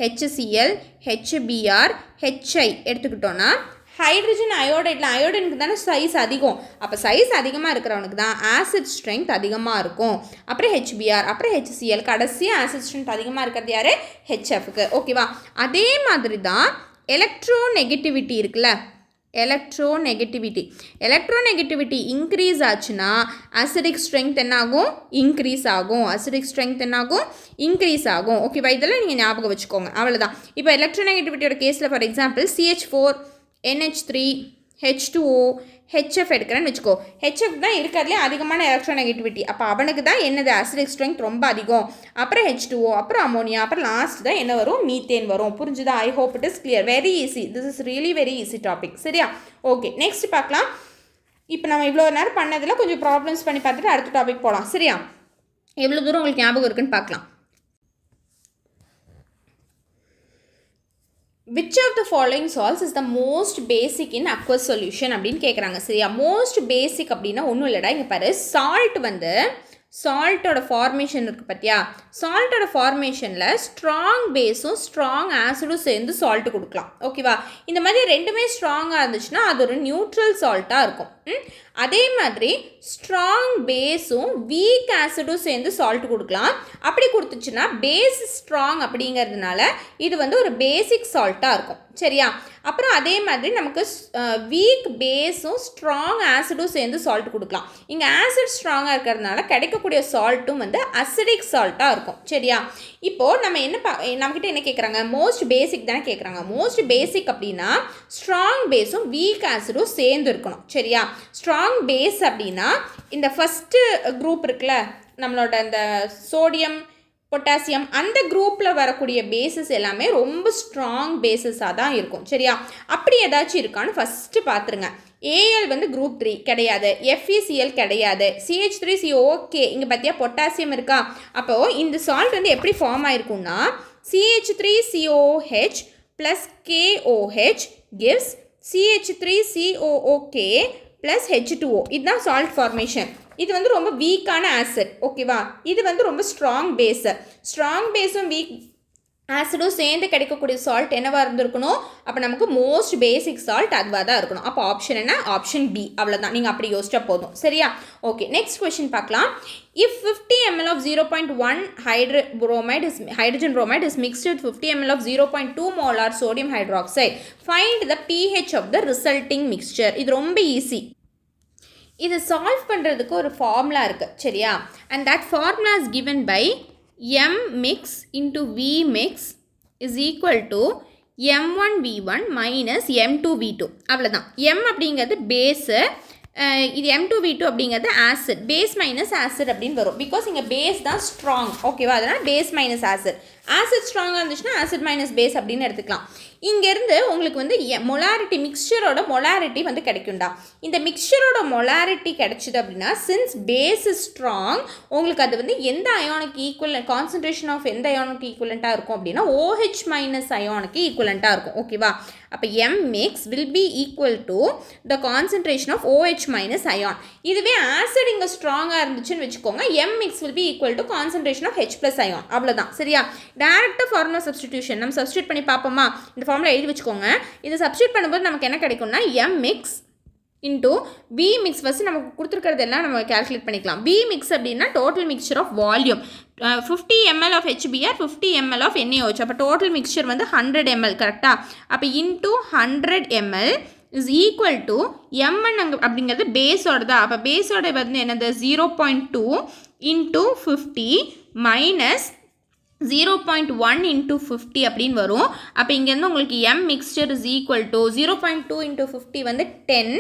HCl, HBr, HI எடுத்துக்கிட்டோன்னா ஹைட்ரஜன் அயோடைடில் அயோடினுக்கு தானே சைஸ் அதிகம். அப்போ சைஸ் அதிகமாக இருக்கிறவனுக்கு தான் ஆசிட் ஸ்ட்ரென்த் அதிகமாக இருக்கும். அப்புறம் HBr, அப்புறம் HCl, கடைசியாக ஆசிட் ஸ்ட்ரென்த் அதிகமாக இருக்கிறது யார், HFக்கு. ஓகேவா, அதே மாதிரி தான் எலக்ட்ரோநெகட்டிவிட்டி இருக்குல்ல, எலக்ட்ரோநெகட்டிவிட்டி இன்க்ரீஸ் ஆச்சுன்னா அசிடிக் ஸ்ட்ரென்த் என்ன ஆகும், இன்க்ரீஸ் ஆகும். அசிடிக் ஸ்ட்ரென்த் என்ன ஆகும், இன்க்ரீஸ் ஆகும். ஓகேவா, இதெல்லாம் நீங்கள் ஞாபகம் வச்சுக்கோங்க. அவ்வளோதான். இப்போ எலக்ட்ரோநெகட்டிவிட்டியோட கேஸில் for example CH4, NH3, H2O, HF எடுக்கிறேன்னு வச்சுக்கோ. HF தான் இருக்கிறதுலே அதிகமான எலக்ட்ரோநெகட்டிவிட்டி. அப்போ அவனுக்கு தான் என்னது அசிடிக் ஸ்ட்ரென்த் ரொம்ப அதிகம். அப்புறம் H2O, அப்புறம் அமோனியா, அப்புறம் லாஸ்ட் தான் என்ன வரும், மீத்தேன் வரும். புரிஞ்சுதா? ஐ hope it is clear. Very easy. This is really very easy topic. சரியா, ஓகே, நெக்ஸ்ட் பார்க்கலாம். இப்போ நம்ம இவ்வளோ நேரம் பண்ணதில் கொஞ்சம் ப்ராப்ளம்ஸ் பண்ணி பார்த்துட்டு அடுத்த டாபிக் போகலாம். சரியா, எவ்வளோ தூரம் உங்களுக்கு ஞாபகம் இருக்குன்னு பார்க்கலாம். Which of the following salts is the most basic in aqueous solution அப்படின்னு கேட்குறாங்க. சரியா, மோஸ்ட் பேசிக் அப்படின்னா ஒன்றும் இல்லைடா, இங்கே பாரு, சால்ட் வந்து சால்ட்டோட ஃபார்மேஷன் இருக்குது பார்த்தியா, சால்ட்டோட ஃபார்மேஷனில் ஸ்ட்ராங் பேஸும் ஸ்ட்ராங் ஆசிடும் சேர்ந்து சால்ட்டு கொடுக்கலாம். ஓகேவா, இந்த மாதிரி ரெண்டுமே ஸ்ட்ராங்காக இருந்துச்சுன்னா அது ஒரு நியூட்ரல் சால்ட்டாக இருக்கும். அதே மாதிரி ஸ்ட்ராங் பேஸும் வீக் ஆசிடும் சேர்ந்து சால்ட் கொடுக்கலாம். அப்படி கொடுத்துச்சுன்னா பேஸ் ஸ்ட்ராங் அப்படிங்கிறதுனால இது வந்து ஒரு பேசிக் சால்ட்டாக இருக்கும். சரியா, அப்புறம் அதே மாதிரி நமக்கு வீக் பேஸும் ஸ்ட்ராங் ஆசிடும் சேர்ந்து சால்ட் கொடுக்கலாம். இங்கே ஆசிட் ஸ்ட்ராங்காக இருக்கிறதுனால கிடைக்கக்கூடிய சால்ட்டும் வந்து அசிடிக் சால்ட்டாக இருக்கும். சரியா, இப்போது நம்ம நம்மக்கிட்ட என்ன கேட்குறாங்க, மோஸ்ட் பேசிக் தானே கேட்குறாங்க. மோஸ்ட் பேசிக் அப்படின்னா ஸ்ட்ராங் பேஸும் வீக் ஆசிடும் சேர்ந்து இருக்கணும். சரியா, ஸ்ட்ராங் பேஸ் அப்படின்னா இந்த ஃபஸ்ட்டு குரூப் இருக்குல்ல, நம்மளோட இந்த சோடியம், பொட்டாசியம், அந்த குரூப்பில் வரக்கூடிய பேசஸ் எல்லாமே ரொம்ப ஸ்ட்ராங் பேசஸாக தான் இருக்கும். சரியா, அப்படி ஏதாச்சும் இருக்கான்னு ஃபஸ்ட்டு பார்த்துருங்க. AL வந்து குரூப் 3 கிடையாது, FeCl கிடையாது, CH3CO ஓகே, இங்கே பார்த்தியா பொட்டாசியம் இருக்கா. அப்போது இந்த சால்ட் வந்து எப்படி form ஆயிருக்கும்னா CH3COOH + KOH gives CH3COOK + H2O. இதுதான் சால்ட் ஃபார்மேஷன். இது வந்து ரொம்ப வீக்கான ஆசிட். ஓகேவா, இது வந்து ரொம்ப ஸ்ட்ராங் பேஸு. ஸ்ட்ராங் பேஸும் வீக் ஆசிடும் சேர்ந்து கிடைக்கக்கூடிய சால்ட் என்னவாக இருந்திருக்கணும், அப்போ நமக்கு மோஸ்ட் பேசிக் சால்ட் அதுவாக தான் இருக்கணும். அப்போ ஆப்ஷன் என்ன, ஆப்ஷன் B. அவ்வளோதான், நீங்கள் அப்படி யோசிச்சா போதும். சரியா, ஓகே, நெக்ஸ்ட் கொஸ்டின் பார்க்கலாம். If 50 ml of 0.1 hydrogen bromide is mixed with 50 ml of 0.2 molar sodium hydroxide, find the pH of the resulting mixture. இது ரொம்ப ஈஸி. இது சால்வ் பண்ணுறதுக்கு ஒரு ஃபார்முலா இருக்குது. சரியா, and that formula is given by M mix into V mix is equal to M1 V1 minus M2 V2. அவ்வளோதான். M அப்படிங்கிறது base, இது M2 V2 அப்படிங்கிறது ஆசிட். பேஸ் மைனஸ் ஆசிட் அப்படின்னு வரும். பிகாஸ் இங்கே பேஸ் தான் ஸ்ட்ராங். ஓகேவா, அதனால் பேஸ் மைனஸ் ஆசிட். ஆசிட் ஸ்ட்ராங்காக இருந்துச்சுன்னா ஆசிட் மைனஸ் பேஸ் அப்படின்னு எடுத்துக்கலாம். இங்கேருந்து உங்களுக்கு வந்து மொலாரிட்டி மிக்சரோட மொலாரிட்டி வந்து கிடைக்கும்டா. இந்த மிக்சரோட மொலாரிட்டி கிடைச்சிது அப்படின்னா சின்ஸ் பேஸ் இஸ் ஸ்ட்ராங் உங்களுக்கு அது வந்து எந்த அயானுக்கு ஈக்குவலண்ட் கான்சன்ட்ரேஷன் ஆஃப் எந்த அயானுக்கு ஈக்குவலண்ட்டாக இருக்கும் அப்படின்னா OH மைனஸ் அயானுக்கு ஈக்குவலண்ட்டாக இருக்கும். ஓகேவா? அப்போ M mix will be equal to the concentration of OH minus ion. இதுவே ஆசிட் இங்கே ஸ்ட்ராங்காக இருந்துச்சுன்னு வச்சுக்கோங்க, M mix will be equal to concentration of H plus ion. அவ்வளோதான். சரியா? டேரக்டாக ஃபார்முலா சப்ஸ்டிடியூஷன் நம்ம சப்ஸ்டியூட் பண்ணி பார்ப்போமா? இந்த ஃபார்முலா எழுதி வச்சுக்கோங்க. இதை சப்ஸ்டியூட் பண்ணும்போது நமக்கு என்ன கிடைக்கும்னா M mix into B mix first நமக்கு கொடுத்துருக்கிறதெல்லாம் நம்ம கேல்குலேட் பண்ணிக்கலாம். B mix அப்படின்னா total mixture of volume 50 ml of HBr 50 ml of NaOH. அப்போ டோட்டல் மிக்சர் வந்து 100 ml கரெக்டாக. அப்போ into 100 ml is equal to MN அங்கே அப்படிங்கிறது பேஸோட தான். அப்போ பேஸோட வந்து என்னது 0.2 இன்டூ 50 மைனஸ் 0.1 into 50 அப்படின்னு வரும். அப்போ இங்கேருந்து உங்களுக்கு M mixture is equal to 0.2 into 50 வந்து 10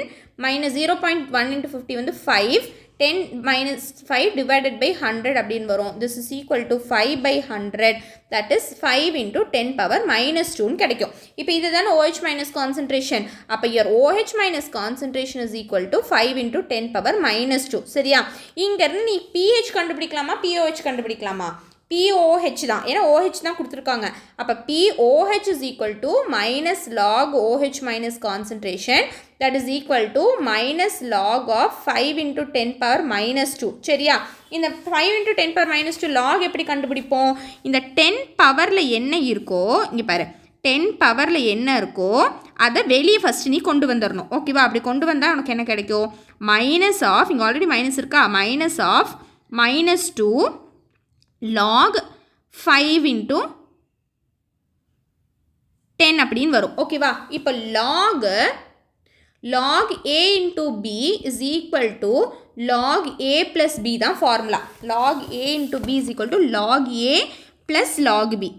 minus 0.1 into 50 வந்து 5 10 minus 5 divided by 100 அப்படின்னு வரும். This is equal to 5 by 100 that is 5 into 10 power minus 2 கிடைக்கும். இப்போ இதுதான் OH minus concentration. அப்போ your OH minus concentration is equal to 5 into 10 power minus 2. சரியா? இங்கேருந்து நீ pH கண்டுபிடிக்கலாமா POH கண்டுபிடிக்கலாமா? POH தான், ஏன்னா OH தான் கொடுத்துருக்காங்க. அப்போ POH is equal to minus log OH minus concentration that is equal to minus log of 5 into 10 power minus 2. சரியா? இந்த 5 into 10 power minus 2 log எப்படி கண்டுபிடிப்போம்? இந்த 10 பவரில் என்ன இருக்கோ இங்கே பாரு 10 பவரில் என்ன இருக்கோ அதை வெளியே ஃபஸ்ட்டு நீ கொண்டு வந்துடணும். ஓகேவா? அப்படி கொண்டு வந்தால் உனக்கு என்ன கிடைக்கும்? மைனஸ் ஆஃப் இங்கே ஆல்ரெடி மைனஸ் இருக்கா, minus of minus 2 log 5 into 10 அப்படின்னு வரும். ஓகேவா? இப்போ log A into B is equal to log A plus B தான் formula. log A into B is equal to log A plus log B.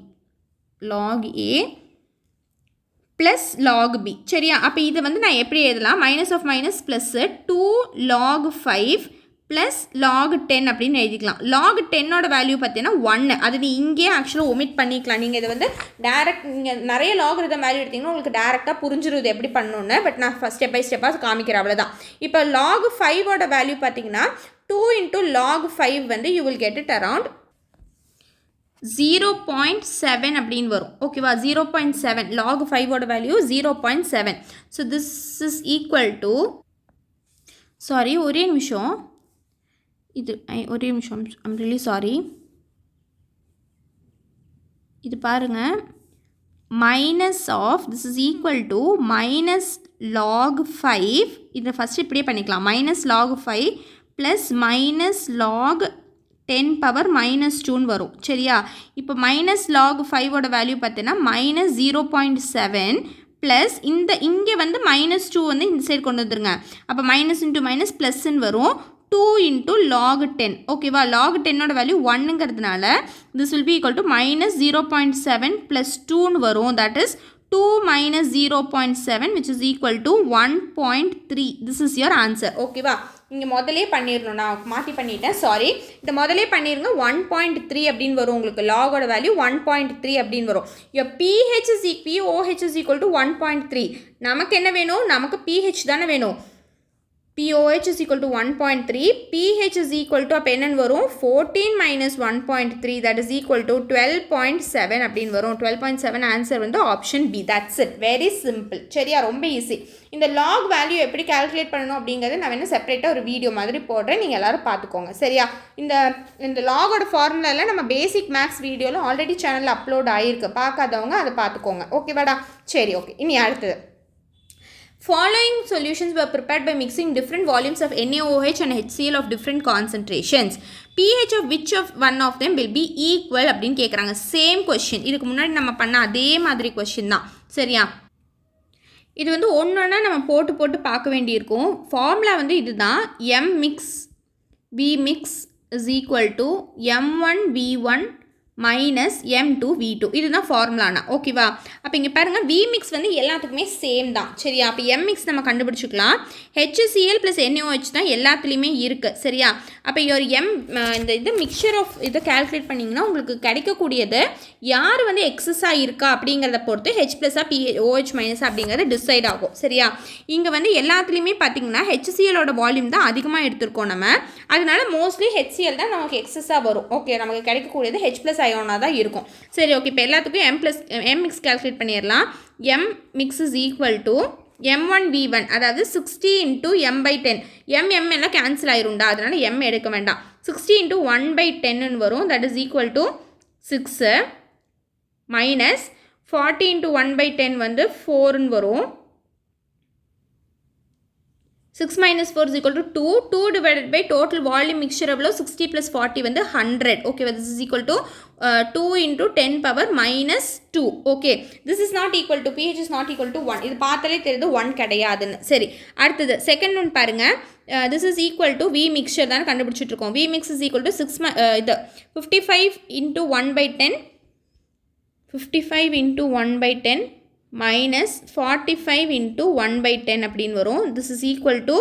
log A plus log B. சரியா? அப்போ இதை வந்து நான் எப்படி எழுதலாம்? Minus of minus plus 2 log 5 plus log 10 அப்படின்னு எழுதிக்கலாம். லாக் 10ஓட வேல்யூ பார்த்தீங்கன்னா 1. அது நீ இங்கே ஆக்சுவலாக ஒமிட் பண்ணிக்கலாம். நீங்கள் இதை வந்து டேரக்ட் நீங்கள் நிறைய லாக் இருந்த வேல்யூ எடுத்திங்கன்னா உங்களுக்கு டேரெக்டாக புரிஞ்சிருது எப்படி பண்ணணுன்னு. பட் நான் ஃபஸ்ட் ஸ்டெப் பை ஸ்டெப்பாக காமிக்கிறேன், அவ்வளோதான். இப்போ லாக் 5ஓட வேல்யூ பார்த்தீங்கன்னா 2 into log 5 வந்து you will get it around 0.7 அப்படின்னு வரும். ஓகேவா? 0.7 லாக் 5ஓட value 0.7. So this is equal to sorry ஒரே நிமிஷம் இது ஒரே நிமிஷம் ஐம் ரியலி சாரி. இது பாருங்கள், minus of this is equal to minus log 5. இதை ஃபஸ்ட்டு இப்படியே பண்ணிக்கலாம். Minus log 5 plus minus log 10 power minus 2ன்னு வரும். சரியா? இப்போ மைனஸ் லாக் 5ஓட வேல்யூ பார்த்தீங்கன்னா மைனஸ் 0.7 ப்ளஸ் இங்கே வந்து மைனஸ் 2 வந்து இந்த சைடு கொண்டு வந்துருங்க. அப்போ மைனஸ் இன்ட்டு மைனஸ் ப்ளஸ்ன்னு வரும். 2 into log 10. ஓகேவா? log 10ஓட வேல்யூ 1ங்கிறதுனால this will be equal to minus 0.7 plus 2ன்னு வரும். that is 2 minus 0.7 which is equal to 1.3. this is your answer. ஓகேவா? இங்கே முதலே பண்ணிடணும், நான் மாற்றி பண்ணிட்டேன், சாரி. இந்த முதலே பண்ணிடுங்க. 1.3 அப்படின்னு வரும் உங்களுக்கு. லாகோட வேல்யூ 1.3 அப்படின்னு வரும். your pH is POH is equal to 1.3. நமக்கு என்ன வேணும்? நமக்கு pH தானே வேணும். POH is equal to 1.3. pH is equal to அப்போ என்னன்னு வரும்? 14 minus 1.3 that is equal to 12.7 அப்படின்னு வரும். 12.7 ஆன்சர் வந்து option B. That's it. Very simple. சரியா? ரொம்ப ஈஸி. இந்த லாக் வேல்யூ எப்படி கால்குலேட் பண்ணணும் அப்படிங்கிறத நான் வேணும் செப்பரேட்டாக ஒரு வீடியோ மாதிரி போடுறேன், நீங்கள் எல்லோரும் பார்த்துக்கோங்க. சரியா? இந்த லாகோட ஃபார்முலாவில் நம்ம பேசிக் மேக்ஸ் வீடியோவில் ஆல்ரெடி சேனலில் அப்லோட் ஆகிருக்கு, பார்க்காதவங்க அதை பார்த்துக்கோங்க. ஓகேவாடா? சரி, ஓகே. இனி அடுத்தது, following solutions were prepared by mixing different volumes of NaOH and HCl of different concentrations. pH of which of one of them will be equal அப்படின்னு கேட்குறாங்க. சேம் கொஷின், இதுக்கு முன்னாடி நம்ம பண்ண அதே மாதிரி கொஷின் தான். சரியா? இது வந்து ஒன்றொன்னா நம்ம போட்டு பார்க்க வேண்டியிருக்கும். ஃபார்முலா வந்து இதுதான். M mix B mix is equal to M1 V1 minus M2V2 இதுதான் ஃபார்முலானா ஓகேவா அப்போ இங்கே பாருங்கள் V mix வந்து எல்லாத்துக்குமே சேம் தான் சரியா அப்போ M mix நம்ம கண்டுபிடிச்சிக்கலாம் HCl + NaOH தான் எல்லாத்துலேயுமே இருக்குது சரியா அப்போ ஒரு இந்த இது மிக்சர் ஆஃப் இதை கால்குலேட் பண்ணிங்கன்னா உங்களுக்கு கிடைக்கக்கூடியது யார் வந்து எக்ஸஸாக இருக்கா அப்படிங்கிறத பொறுத்து H + OH - அப்படிங்கிறது டிசைட் ஆகும் சரியா இங்கே வந்து எல்லாத்துலேயுமே பார்த்தீங்கன்னா HClோட வால்யூம் தான் அதிகமாக எடுத்திருக்கோம் நம்ம அதனால மோஸ்ட்லி HCl தான் நமக்கு எக்ஸஸாக வரும் ஓகே நமக்கு கிடைக்கக்கூடியது H + அயோனாக தான் இருக்கும் சரி ஓகே இப்போ எல்லாத்துக்கும் M mix கால்குலேட் பண்ணிடலாம் M mix is equal to M1V1 அதாவது 60 × M/10 M எல்லாம் கேன்சல் ஆயிரும்டா அதனால M எடுக்க வேண்டாம் 60 × 1/10 வரும் that is equal to 6 minus 40 × 1/10 வந்து 4 வரும் 6 minus 4 is equal to 2. 2 divided by total volume mixture எவ்வளோ 60 plus 40 வந்து 100. Okay, this is equal to 2 into 10 power minus 2. Okay, this is not equal to pH is not equal to 1. இது பார்த்தாலே தெரியுது 1 கிடையாதுன்னு சரி அடுத்தது செகண்ட் ஒன் பாருங்க this is equal to V mixture தான் கண்டுபிடிச்சிட்டு இருக்கோம் V mix is equal to இது 55 into 1/10 55 into 1/10 minus 45 into 1/10 அப்படின்னு வரும் this is equal to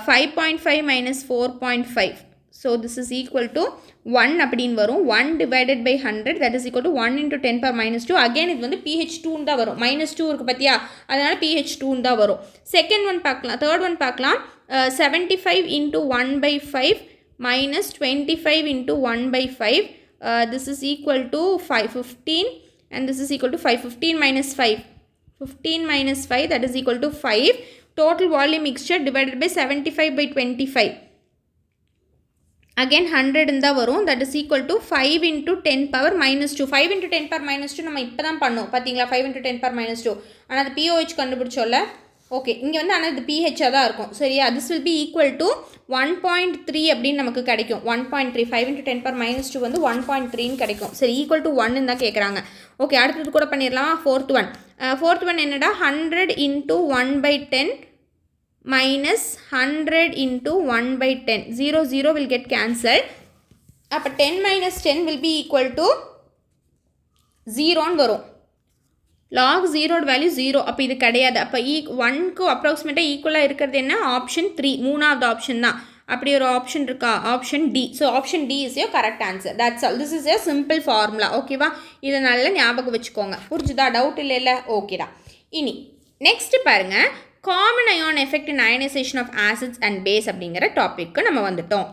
5.5 minus 4.5 so this is equal to 1 அப்படின்னு வரும் 1 divided by 100 that is equal to 1 into 10 power minus 2 again இது வந்து pH 2 தான் வரும் minus 2 இருக்கு பார்த்தியா அதனால pH 2 தான் வரும் செகண்ட் ஒன் பார்க்கலாம் தேர்ட் ஒன் பார்க்கலாம் 75 into 1/5 minus 25 into 1/5 this is equal to 515 and this is equal to 515 minus 5 15 minus 5 that is equal to 5 total volume mixture divided by 75 by 25 again 100 இந்த வரும் that is equal to 5 into 10 power minus 2 5 into 10 power minus 2 நம்ம இப்போ தான் பண்ணோம் பார்த்தீங்களா 5 into 10 power minus 2 ஆனால் அது pOH கண்டுபிடிச்சோல்ல okay இங்கே வந்து ஆனால் இது pH தான் இருக்கும் சரியா this will be equal to 1.3 அப்படின்னு நமக்கு கிடைக்கும் 1.3 5 into 10 power minus 2 வந்து 1.3 கிடைக்கும் சரி equal to 1 தான் கேட்குறாங்க ஓகே அடுத்தது கூட பண்ணிடலாம் ஃபோர்த் ஒன் என்னடா 100 into 1/10 minus 100 into 1/10 0 will get cancelled அப்போ 10 minus 10 will be equal to 0 வரும் log 0 வேல்யூ 0 அப்போ இது கிடையாது அப்போ 1க்கு அப்ராக்சிமேட்டாக ஈக்குவலாக இருக்கிறது என்ன ஆப்ஷன் 3 மூணாவது ஆப்ஷன் தான் அப்படி ஒரு ஆப்ஷன் இருக்கா option D so option D is your correct answer that's all this is a simple formula ஓகேவா இதை நல்லா ஞாபகம் வச்சுக்கோங்க புரிஞ்சுதா டவுட் இல்லைல்ல ஓகேடா இனி நெக்ஸ்ட் பாருங்க common ion effect in ionisation of acids and base அப்படிங்கிற டாபிக்கு நம்ம வந்துட்டோம்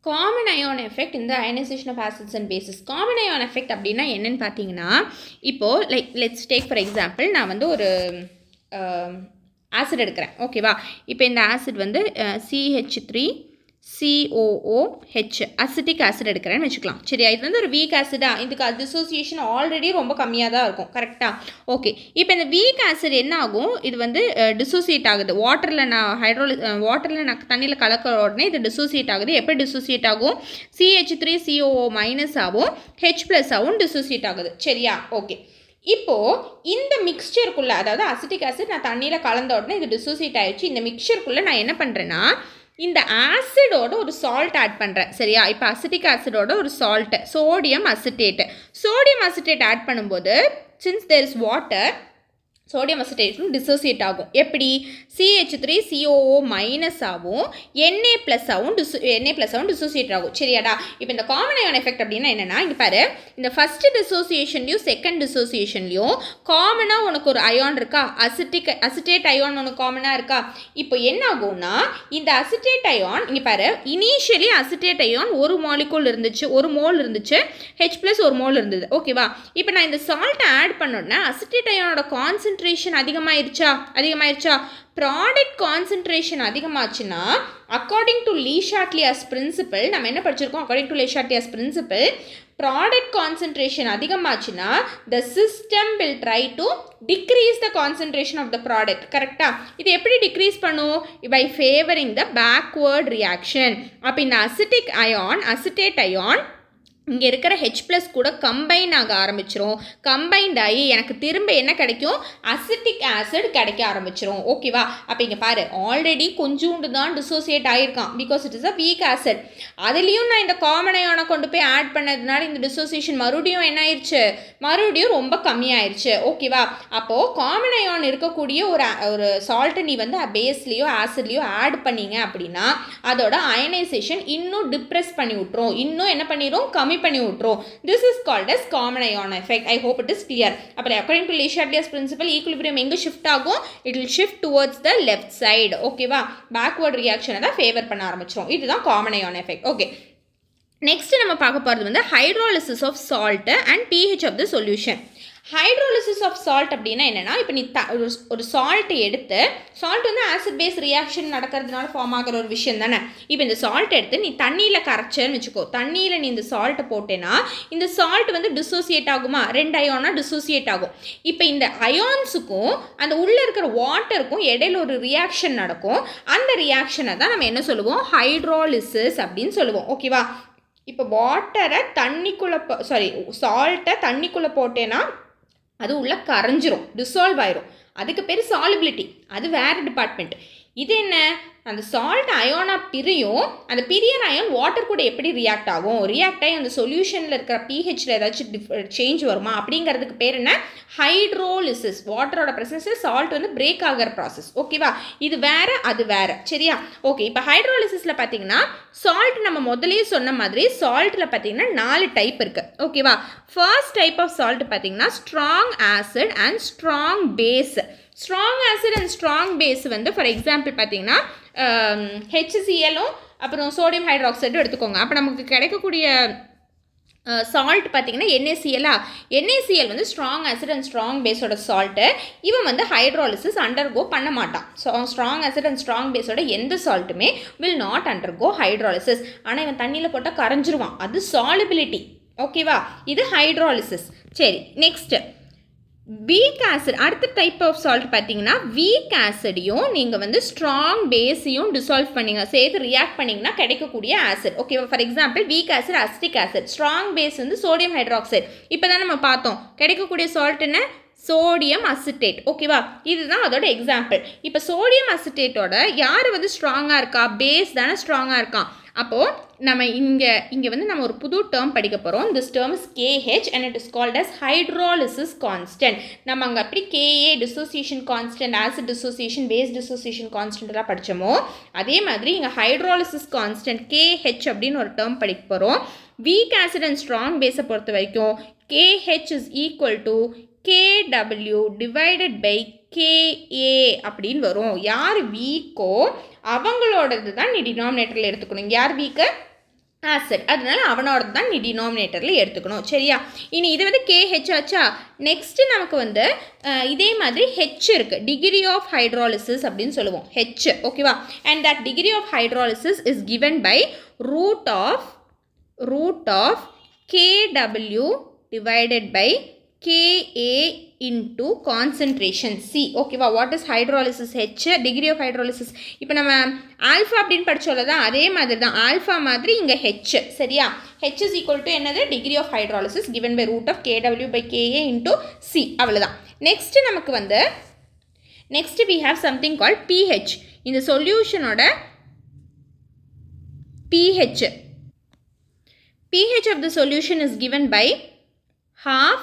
காமன் அயான் எஃபெக்ட் இந்த ionisation of acids and bases common ion effect அப்படின்னா என்னென்னு பார்த்தீங்கன்னா இப்போது like let's take for example நான் வந்து ஒரு ஆசிட் எடுக்கிறேன் ஓகேவா இப்போ இந்த ஆசிட் வந்து CH3COOH அசிட்டிக் ஆசிட் எடுக்கிறேன்னு வச்சுக்கலாம் சரியா இது வந்து ஒரு வீக் ஆசிடா இதுக்கு டிசோசியேஷன் ஆல்ரெடி ரொம்ப கம்மியாக தான் இருக்கும் கரெக்டாக ஓகே இப்போ இந்த வீக் ஆசிட் என்ன ஆகும் இது வந்து டிசோசியேட் ஆகுது வாட்டரில் நான் தண்ணியில் கலக்கிற உடனே இது டிசோசியேட் ஆகுது எப்படி டிசோசியேட் ஆகும் CH3COO மைனஸ் ஆகும் H ப்ளஸ் ஆகும் டிசோசியேட் ஆகுது சரியா ஓகே இப்போது இந்த மிக்சருக்குள்ளே அதாவது அசிட்டிக் ஆசிட் நான் தண்ணியில் கலந்த உடனே இது டிசோசியேட் ஆகிடுச்சு இந்த மிக்சருக்குள்ளே நான் என்ன பண்ணுறேன்னா இந்த ஆசிடோட ஒரு சால்ட் ஆட் பண்ணுறேன் சரியா இப்போ அசிட்டிக் ஆசிடோட ஒரு சால்ட்டு சோடியம் அசிட்டேட் ஆட் பண்ணும்போது since there is water sodium அசிட்டேட்டும் டிசோசியேட் ஆகும் எப்படி CH3COO மைனஸ் ஆகும் Na ப்ளஸ் ஆகும் டிசோசியேட் ஆகும் சரியாடா இப்போ இந்த காமன் அயான் எஃபெக்ட் அப்படின்னா என்னென்னா இங்கே பாரு இந்த ஃபஸ்ட்டு டிசோசியேஷன்லையும் செகண்ட் டிசோசியேஷன்லையும் காமனாக உனக்கு ஒரு அயான் இருக்கா அசிட்டேட் அயான் உனக்கு காமனாக இருக்கா இப்போ என்ன ஆகும்னா இந்த அசிட்டேட் அயான் இங்கே பாரு இனிஷியலி அசிட்டேட் அயான் ஒரு மோல் இருந்துச்சு H ப்ளஸ் ஒரு மோல் இருந்தது ஓகேவா இப்போ நான் இந்த சால்ட்டை ஆட் பண்ணோன்னா அசிட்டேட் அயானோட கான்சன்ட்ரேஷன் அதிகமாயிருச்சா ப்ராடக்ட் கான்சன்ட்ரேஷன் அதிகமாச்சுன்னா according to Le Chatelier's principle நம்ம என்ன படிச்சிருக்கோம் according to Le Chatelier's principle product concentration அதிகமாச்சுன்னா the system will try to decrease the concentration of the product கரெக்டாக இது எப்படி டிக்ரீஸ் பண்ணும் by favouring the backward reaction அப்போ இந்த அசிட்டேட் அயான் இங்கே இருக்கிற H+ கூட கம்பைன் ஆக ஆரம்பிச்சிரும். கம்பைன்ட் ஆகி எனக்கு திரும்ப என்ன கிடைக்கும், அசிட்டிக் ஆசிட் கிடைக்க ஆரம்பிச்சிரும். ஓகேவா? அப்போ இங்கே பாரு, ஆல்ரெடி கொஞ்சோண்டு தான் டிசோசியேட் ஆகிருக்கான், because it is a weak acid. அதுலேயும் நான் இந்த காமன் அயானை கொண்டு போய் ஆட் பண்ணதுனால இந்த டிசோசியேஷன் மறுபடியும் என்ன ஆயிடுச்சு, மறுபடியும் ரொம்ப கம்மியாயிருச்சு. ஓகேவா? அப்போது காமன் அயான் இருக்கக்கூடிய ஒரு சால்ட்டை நீ வந்து பேஸ்லேயோ ஆசிட்லேயோ ஆட் பண்ணிங்க அப்படின்னா அதோட அயனைசேஷன் இன்னும் டிப்ரெஸ் பண்ணி விட்டுரும், இன்னும் என்ன பண்ணிடும், கம்மி பண்ணி விட்டுரும். This is called as common ion effect. I hope it is clear. அப்போ according to Le Chatelier's principle, equilibrium எங்கே ஷிஃப்ட் ஆகும், it will shift towards the left side. ஓகேவா? பேக்வர்ட் ரியாக்ஷனை தான் ஃபேவர் பண்ண ஆரம்பிச்சிடும். இதுதான் common ion effect. ஓகே, நெக்ஸ்ட் நம்ம பார்க்க போகிறது வந்து hydrolysis of salt and pH of the solution. Hydrolysis of salt அப்படின்னா என்னென்னா, இப்போ நீ ஒரு சால்ட்டை எடுத்து, சால்ட் வந்து ஆசிட் பேஸ் ரியாக்ஷன் நடக்கிறதுனால ஃபார்ம் ஆகிற ஒரு விஷயம் தானே. இப்போ இந்த சால்ட் எடுத்து நீ தண்ணியில் கரைச்சேன்னு வச்சுக்கோ, தண்ணியில் நீ இந்த சால்ட்டை போட்டேன்னா இந்த சால்ட் வந்து டிசோசியேட் ஆகுமா, 2 அயானாக டிசோசியேட் ஆகும். இப்போ இந்த அயான்ஸுக்கும் அந்த உள்ளே இருக்கிற வாட்டருக்கும் இடையில ஒரு ரியாக்ஷன் நடக்கும். அந்த ரியாக்ஷனை தான் நம்ம என்ன சொல்லுவோம், ஹைட்ராலிசிஸ் அப்படின்னு சொல்லுவோம். ஓகேவா? இப்போ வாட்டரை சால்ட்டை தண்ணிக்குள்ளே போட்டேன்னா அது உள்ள கரைஞ்சிரும், டிசால்வ் ஆயிரும். அதுக்கு பேர் சாலிபிலிட்டி, அது வேறு டிபார்ட்மெண்ட். இது என்ன, அந்த சால்ட் அயோனாக பிரியும், அந்த பிரியர் அயோன் வாட்டர் கூட எப்படி ரியாக்ட் ஆகும், ரியாக்ட் ஆகி அந்த சொல்யூஷனில் இருக்கிற pHல ஏதாச்சும் சேஞ்ச் வருமா அப்படிங்கிறதுக்கு பேர் என்ன, ஹைட்ரோலிசிஸ். வாட்டரோட ப்ரெசன்ஸில் சால்ட் வந்து பிரேக் ஆகிற ப்ராசஸ். ஓகேவா? இது வேறு, அது வேறு. சரியா? ஓகே, இப்போ ஹைட்ரோலிசிஸில் பார்த்தீங்கன்னா சால்ட் நம்ம முதலே சொன்ன மாதிரி சால்ட்டில் பார்த்தீங்கன்னா 4 டைப் இருக்குது. ஓகேவா? ஃபர்ஸ்ட் டைப் ஆஃப் சால்ட் பார்த்தீங்கன்னா strong acid and strong base. Strong acid and strong base வந்து ஃபார் எக்ஸாம்பிள் பார்த்தீங்கன்னா HClலும் அப்புறம் சோடியம் ஹைட்ராக்சைடும் எடுத்துக்கோங்க. அப்போ நமக்கு கிடைக்கக்கூடிய சால்ட் பார்த்தீங்கன்னா NaCl வந்து ஸ்ட்ராங் ஆசிட் அண்ட் ஸ்ட்ராங் பேஸோட சால்ட்டு. இவன் வந்து ஹைட்ராலிசிஸ் அண்டர்கோ பண்ண மாட்டான். So strong acid and strong பேஸோட எந்த சால்ட்டுமே வில் நாட் அண்டர்கோ ஹைட்ராலிசிஸ். ஆனால் இவன் தண்ணியில் போட்டால் கரைஞ்சிருவான், அது சாலிபிலிட்டி. ஓகேவா? இது ஹைட்ராலிசிஸ். சரி, நெக்ஸ்ட்டு வீக் ஆசிட். அடுத்த டைப் ஆஃப் சால்ட் பார்த்தீங்கன்னா வீக் ஆசிடையும் நீங்கள் வந்து ஸ்ட்ராங் பேஸையும் டிசால்வ் பண்ணிங்க, சேர்த்து ரியாக்ட் பண்ணிங்கன்னா கிடைக்கக்கூடிய ஆசிட். ஓகேவா? For example weak acid acetic acid, strong base வந்து சோடியம் ஹைட்ராக்சைடு. இப்போ தான் நம்ம பார்த்தோம் கிடைக்கக்கூடிய சால்ட் என்ன, சோடியம் அசிட்டேட். ஓகேவா? இதுதான் அதோட எக்ஸாம்பிள். இப்போ சோடியம் அசிட்டேட்டோட யார் வந்து ஸ்ட்ராங்காக இருக்கா, பேஸ் தானே ஸ்ட்ராங்காக இருக்கான். அப்போது நம்ம இங்கே வந்து நம்ம ஒரு புது டேர்ம் படிக்க போகிறோம். This term is KH and it is called as hydrolysis constant. நம்ம அங்கே அப்படி Ka dissociation constant, acid dissociation, base dissociation constant எல்லாம் படித்தோமோ அதே மாதிரி இங்கே hydrolysis constant KH அப்படின்னு ஒரு டேர்ம் படிக்க போகிறோம். வீக் ஆசிட் அண்ட் ஸ்ட்ராங் பேஸை பொறுத்த வரைக்கும் KH is equal to KW divided by KA அப்படின்னு வரும். யார் வீக்கோ அவங்களோடது தான் நீ டினாமினேட்டரில் எடுத்துக்கணும். யார் வீக்கு, ஆசிட், அதனால அவனோடது தான் நீ டினாமினேட்டரில் எடுத்துக்கணும். சரியா? இனி இது வந்து KH ஆச்சா. நெக்ஸ்ட்டு நமக்கு வந்து இதே மாதிரி H இருக்குது, டிகிரி ஆஃப் ஹைட்ராலிசிஸ் அப்படின்னு சொல்லுவோம், H. ஓகேவா? And that degree of hydrolysis is given by root of KW divided by Ka into concentration C. ஓகேவா? What is hydrolysis, H, degree of hydrolysis. இப்போ நம்ம ஆல்ஃபா அப்படின்னு படித்தோம்ல தான், அதே மாதிரி தான் ஆல்ஃபா மாதிரி இங்கே H. சரியா? H is equal to என்னது, degree of hydrolysis given by root of KW by Ka into C. அவ்வளோதான். நெக்ஸ்ட்டு நமக்கு வந்து next we have something called pH. இந்த சொல்யூஷனோட pH of the solution is given by half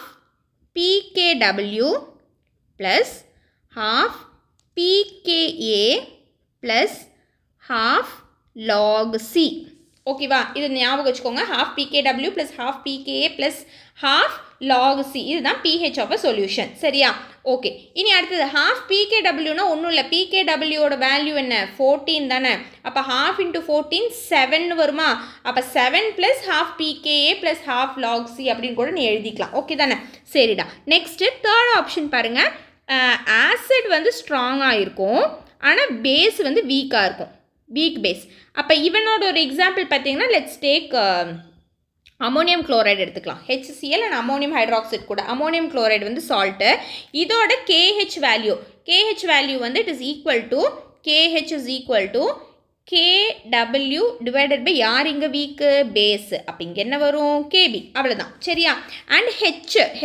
pKw plus half pKa plus half log C. ஓகேவா? இது ஞாபகம் வச்சுக்கோங்க, half pKw plus half pKa plus half log C. இதுதான் pH of a solution. சரியா? Okay, இனி அடுத்தது half pKwனா ஒன்றும் இல்லை, pKwயோட வேல்யூ என்ன, 14 தானே. அப்போ half into 14 7 வருமா. அப்போ 7 plus half pKa plus half log C அப்படின்னு கூட நீ எழுதிக்கலாம். ஓகே தானே? சரிடா. நெக்ஸ்ட்டு தேர்ட் ஆப்ஷன் பாருங்கள். ஆசிட் வந்து ஸ்ட்ராங்காக இருக்கும் ஆனால் பேஸ் வந்து வீக்காக இருக்கும், வீக் பேஸ். அப்போ இவனோட ஒரு எக்ஸாம்பிள் பார்த்தீங்கன்னா லெட்ஸ் டேக் அமோனியம் குளோரைடு எடுத்துக்கலாம். HCl அண்ட் அமோனியம் ஹைட்ராக்சைடு கூட. அமோனியம் குளோரைடு வந்து சால்ட்டு. இதோட KH வேல்யூ வந்து it is equal to KH is equal to KW divided by யார் இங்க வீக்கு பேஸ் அப்போ இங்கே என்ன வரும் KB அவ்வளோதான் சரியா and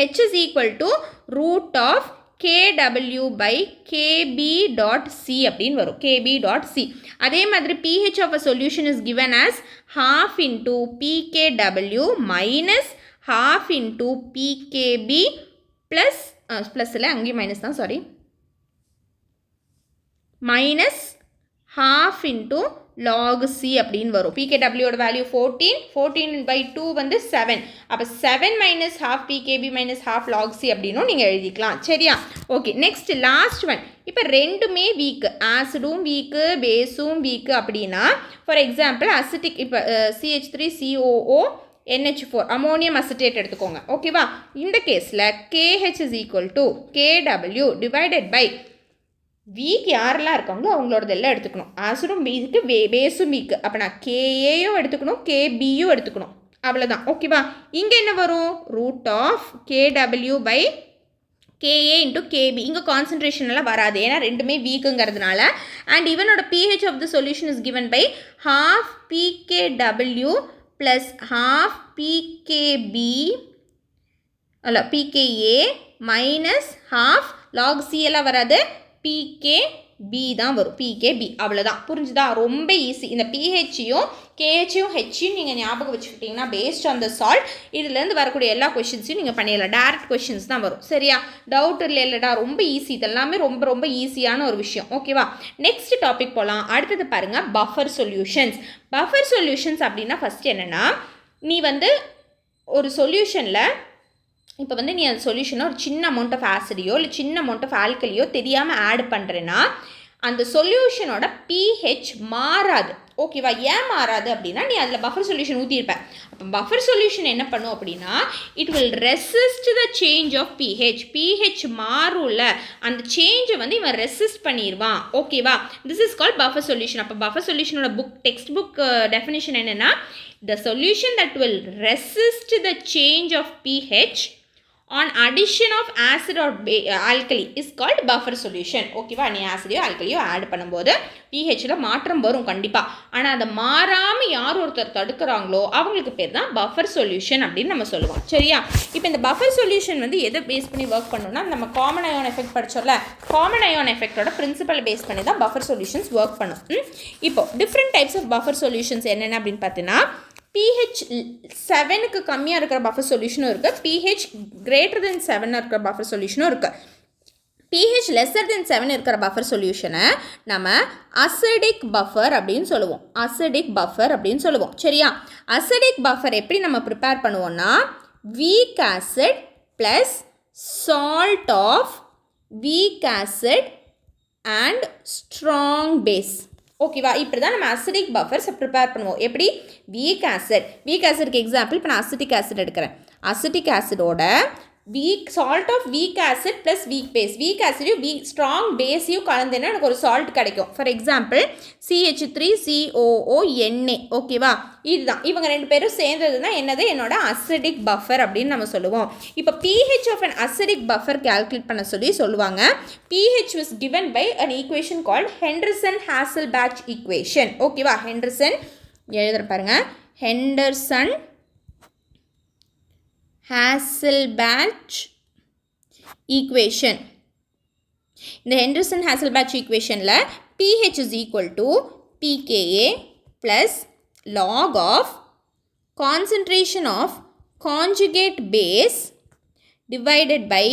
H is equal to root of KW by KB dot C அப்படின்னு வரும் KB dot C அதே மாதிரி pH of a solution is given as half into PKW minus half into PKB plus இல்லை அங்கேயும் minus தான் sorry minus half into log C அப்படின்னு வரும் PKW ஓட வேல்யூ 14 by 2 வந்து 7 அப்போ 7 minus half PKB minus half log C அப்படின்னும் நீங்கள் எழுதிக்கலாம் சரியா ஓகே நெக்ஸ்ட் லாஸ்ட் ஒன் இப்போ ரெண்டுமே வீக்கு ஆசிடும் வீக்கு பேஸும் வீக்கு அப்படின்னா ஃபார் எக்ஸாம்பிள் அசிட்டிக் இப்போ CH3COO NH4 அமோனியம் அசிட்டேட் எடுத்துக்கோங்க ஓகேவா இந்த கேஸில் KH is equal to KW divided by week யாரெல்லாம் இருக்காங்களோ அவங்களோடது எல்லாம் எடுத்துக்கணும் ஆசிடும் வீக்கு பேஸும் வீக்கு அப்போ நான் கேஏயும் எடுத்துக்கணும் கேபியும் எடுத்துக்கணும் அவ்வளோதான் ஓகேவா இங்கே என்ன வரும் root of KW by KA into KB இங்கே கான்சன்ட்ரேஷன் எல்லாம் வராது ஏன்னா ரெண்டுமே வீக்குங்கிறதுனால அண்ட் இவனோட pH of the solution is given by half PKW plus half PKB அல்ல PKA minus half log C எல்லாம் வராது PKB தான் வரும் PKB அவ்வளோதான் புரிஞ்சுதா ரொம்ப ஈஸி இந்த pHயும் KHயும் Hயும் நீங்கள் ஞாபகம் வச்சுக்கிட்டிங்கன்னா பேஸ்ட் ஆன் த சால்ட் இதுலேருந்து வரக்கூடிய எல்லா கொஷின்ஸையும் நீங்கள் பண்ணிடலாம் டேரக்ட் கொஷின்ஸ் தான் வரும் சரியா டவுட் இல்லைடா ரொம்ப ஈஸி இதெல்லாமே ரொம்ப ரொம்ப ஈஸியான ஒரு விஷயம் ஓகேவா நெக்ஸ்ட் டாபிக் போகலாம் அடுத்தது பாருங்கள் பஃபர் சொல்யூஷன்ஸ் அப்படின்னா ஃபஸ்ட் என்னென்னா நீ வந்து ஒரு சொல்யூஷனில் இப்போ வந்து நீ அந்த சொல்யூஷனை ஒரு சின்ன அமௌண்ட் ஆஃப் ஆசிடையோ இல்லை சின்ன அமௌண்ட் ஆஃப் ஆல்கலியோ தெரியாமல் ஆட் பண்ணுறேன்னா அந்த சொல்யூஷனோட pH மாறாது ஓகேவா ஏன் மாறாது அப்படின்னா நீ அதில் பஃபர் சொல்யூஷன் ஊற்றிருப்ப அப்போ பஃபர் சொல்யூஷன் என்ன பண்ணும் அப்படின்னா it will resist the change of pH மாறும்ல அந்த சேஞ்சை வந்து இவன் ரெசிஸ்ட் பண்ணிடுவான் ஓகேவா this is called buffer solution அப்போ பஃபர் சொல்யூஷனோட டெக்ஸ்ட் புக் டெஃபினிஷன் என்னென்னா the solution that will resist the change of pH on addition of acid or alkali is called buffer solution ஓகேவா நீ ஆசிடையோ ஆல்கலியோ ஆட் பண்ணும்போது pHல மாற்றம் வரும் கண்டிப்பாக ஆனால் அதை மாறாமல் யார் ஒருத்தர் தடுக்கிறாங்களோ அவங்களுக்கு பேர் தான் பஃபர் சொல்யூஷன் அப்படின்னு நம்ம சொல்லுவோம் சரியா இப்போ இந்த பஃபர் சொல்யூஷன் வந்து எதை பேஸ் பண்ணி ஒர்க் பண்ணணும்னா நம்ம காமன் அயான் எஃபெக்ட் படிச்சோம்ல காமன் அயான் எஃபெக்டோட பிரின்சிபல் பேஸ் பண்ணி தான் பஃபர் சொல்யூஷன்ஸ் ஒர்க் பண்ணும் இப்போ different types of buffer solutions என்னென்ன அப்படின்னு பார்த்தீங்கன்னா pH 7க்கு கம்மியாக இருக்கிற பஃபர் சொல்யூஷனும் இருக்குது pH greater than 7 இருக்கிற பஃபர் சொல்யூஷனும் இருக்குது pH lesser than 7 இருக்கிற பஃபர் சொல்யூஷனை நம்ம அசிடிக் பஃபர் அப்படின்னு சொல்லுவோம் சரியா அசிடிக் பஃபர் எப்படி நம்ம ப்ரிப்பேர் பண்ணுவோம்னா weak acid plus salt of weak acid and strong base ஓகேவா இப்படி தான் நம்ம அசிடிக் பஃபர்ஸ் ப்ரிப்பேர் பண்ணுவோம் எப்படி வீக் ஆசிட்க்கு எக்ஸாம்பிள் இப்போ நான் அசிட்டிக் ஆசிட் எடுக்கிறேன் அசிட்டிக் ஆசிடோட salt of weak acid plus weak ஆசிடையும் ஸ்ட்ராங் பேஸையும் கலந்துன்னா எனக்கு ஒரு சால்ட் கிடைக்கும் ஃபார் எக்ஸாம்பிள் CH3COO NA ஓகேவா இதுதான் இவங்க ரெண்டு பேரும் சேர்ந்தது தான் என்னது என்னோட அசிடிக் பஃபர் அப்படின்னு நம்ம சொல்லுவோம் இப்போ pH ஆஃப் an அசிடிக் பஃபர் கால்குலேட் பண்ண சொல்லுவாங்க pH was given by an equation called Henderson-Hasselbalch equation ஓகேவா ஹெண்டர்சன் எழுதுற பாருங்க Henderson-Hasselbalch equation இந்த Henderson-Hasselbalch equationல pH is equal to pKa plus log of concentration of conjugate base divided by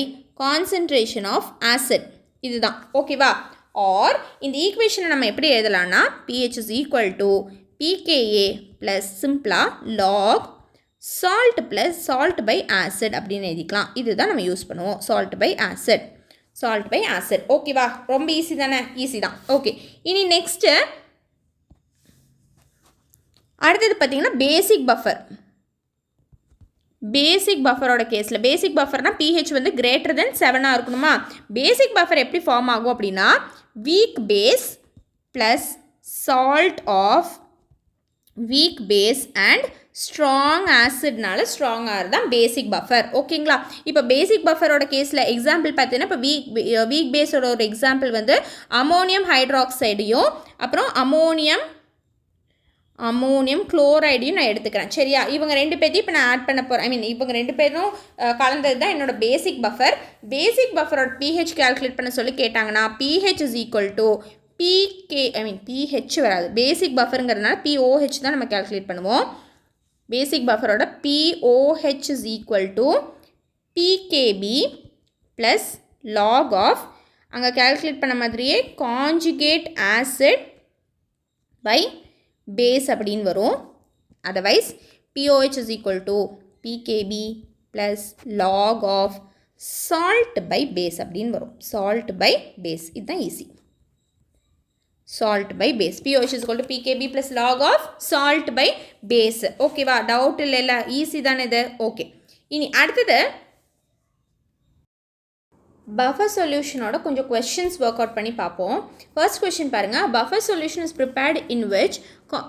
concentration of acid இதுதான் ஓகேவா or இந்த ஈக்குவேஷனை நம்ம எப்படி எழுதலாம்னா pH is equal to pKa plus சிம்பிளா log salt plus salt by acid அப்படின்னு எழுதிக்கலாம் இதுதான் நம்ம யூஸ் பண்ணுவோம் salt by acid ஓகேவா ரொம்ப ஈஸி தானே ஈஸி தான் ஓகே இனி நெக்ஸ்ட்டு அடுத்தது பார்த்தீங்கன்னா பேசிக் பஃபரோட கேஸில் பேசிக் பஃபர்னால் pH வந்து greater than 7 இருக்கணுமா பேசிக் பஃபர் எப்படி ஃபார்ம் ஆகும் அப்படின்னா weak base plus salt of weak base and strong ஆசிட்னால ஸ்ட்ராங்காக தான் பேசிக் பஃபர் ஓகேங்களா இப்போ பேசிக் பஃபரோட கேஸில் எக்ஸாம்பிள் பார்த்தீங்கன்னா இப்போ வீக் பேஸோட ஒரு எக்ஸாம்பிள் வந்து அமோனியம் ஹைட்ராக்சைடையும் அப்புறம் அமோனியம் அமோனியம் குளோரைடையும் நான் எடுத்துக்கிறேன். சரியா, இவங்க ரெண்டு பேர்த்தையும் இப்போ நான் ஆட் பண்ண போகிறேன். இவங்க ரெண்டு பேரும் கலந்தது தான் என்னோட பேசிக் பஃபர். பேசிக் பஃபரோட pH கால்குலேட் பண்ண சொல்லி கேட்டாங்கன்னா pH is equal to pH வராது, பேசிக் பஃபருங்கிறதுனால POH தான் நம்ம கால்குலேட் பண்ணுவோம். பேசிக் பஃபரோட POH is equal to PKB plus log of, அங்கே கால்குலேட் பண்ண மாதிரியே கான்ஜுகேட் ஆசிட் பை பேஸ் அப்படின்னு வரும். Otherwise POH is equal to PKB plus log of salt by base அப்படின்னு வரும். சால்ட் பை பேஸ், இதுதான் easy. salt by base. POH is equal to PKB plus log of salt by base. ஓகேவா, doubt இல்லைல்ல, easy தானே இது. Okay, இனி அடுத்தது buffer சொல்யூஷனோட கொஞ்சம் கொஸ்டின்ஸ் ஒர்க் அவுட் பண்ணி பார்ப்போம். ஃபர்ஸ்ட் கொஸ்டின் பாருங்கள். Buffer solution is prepared in which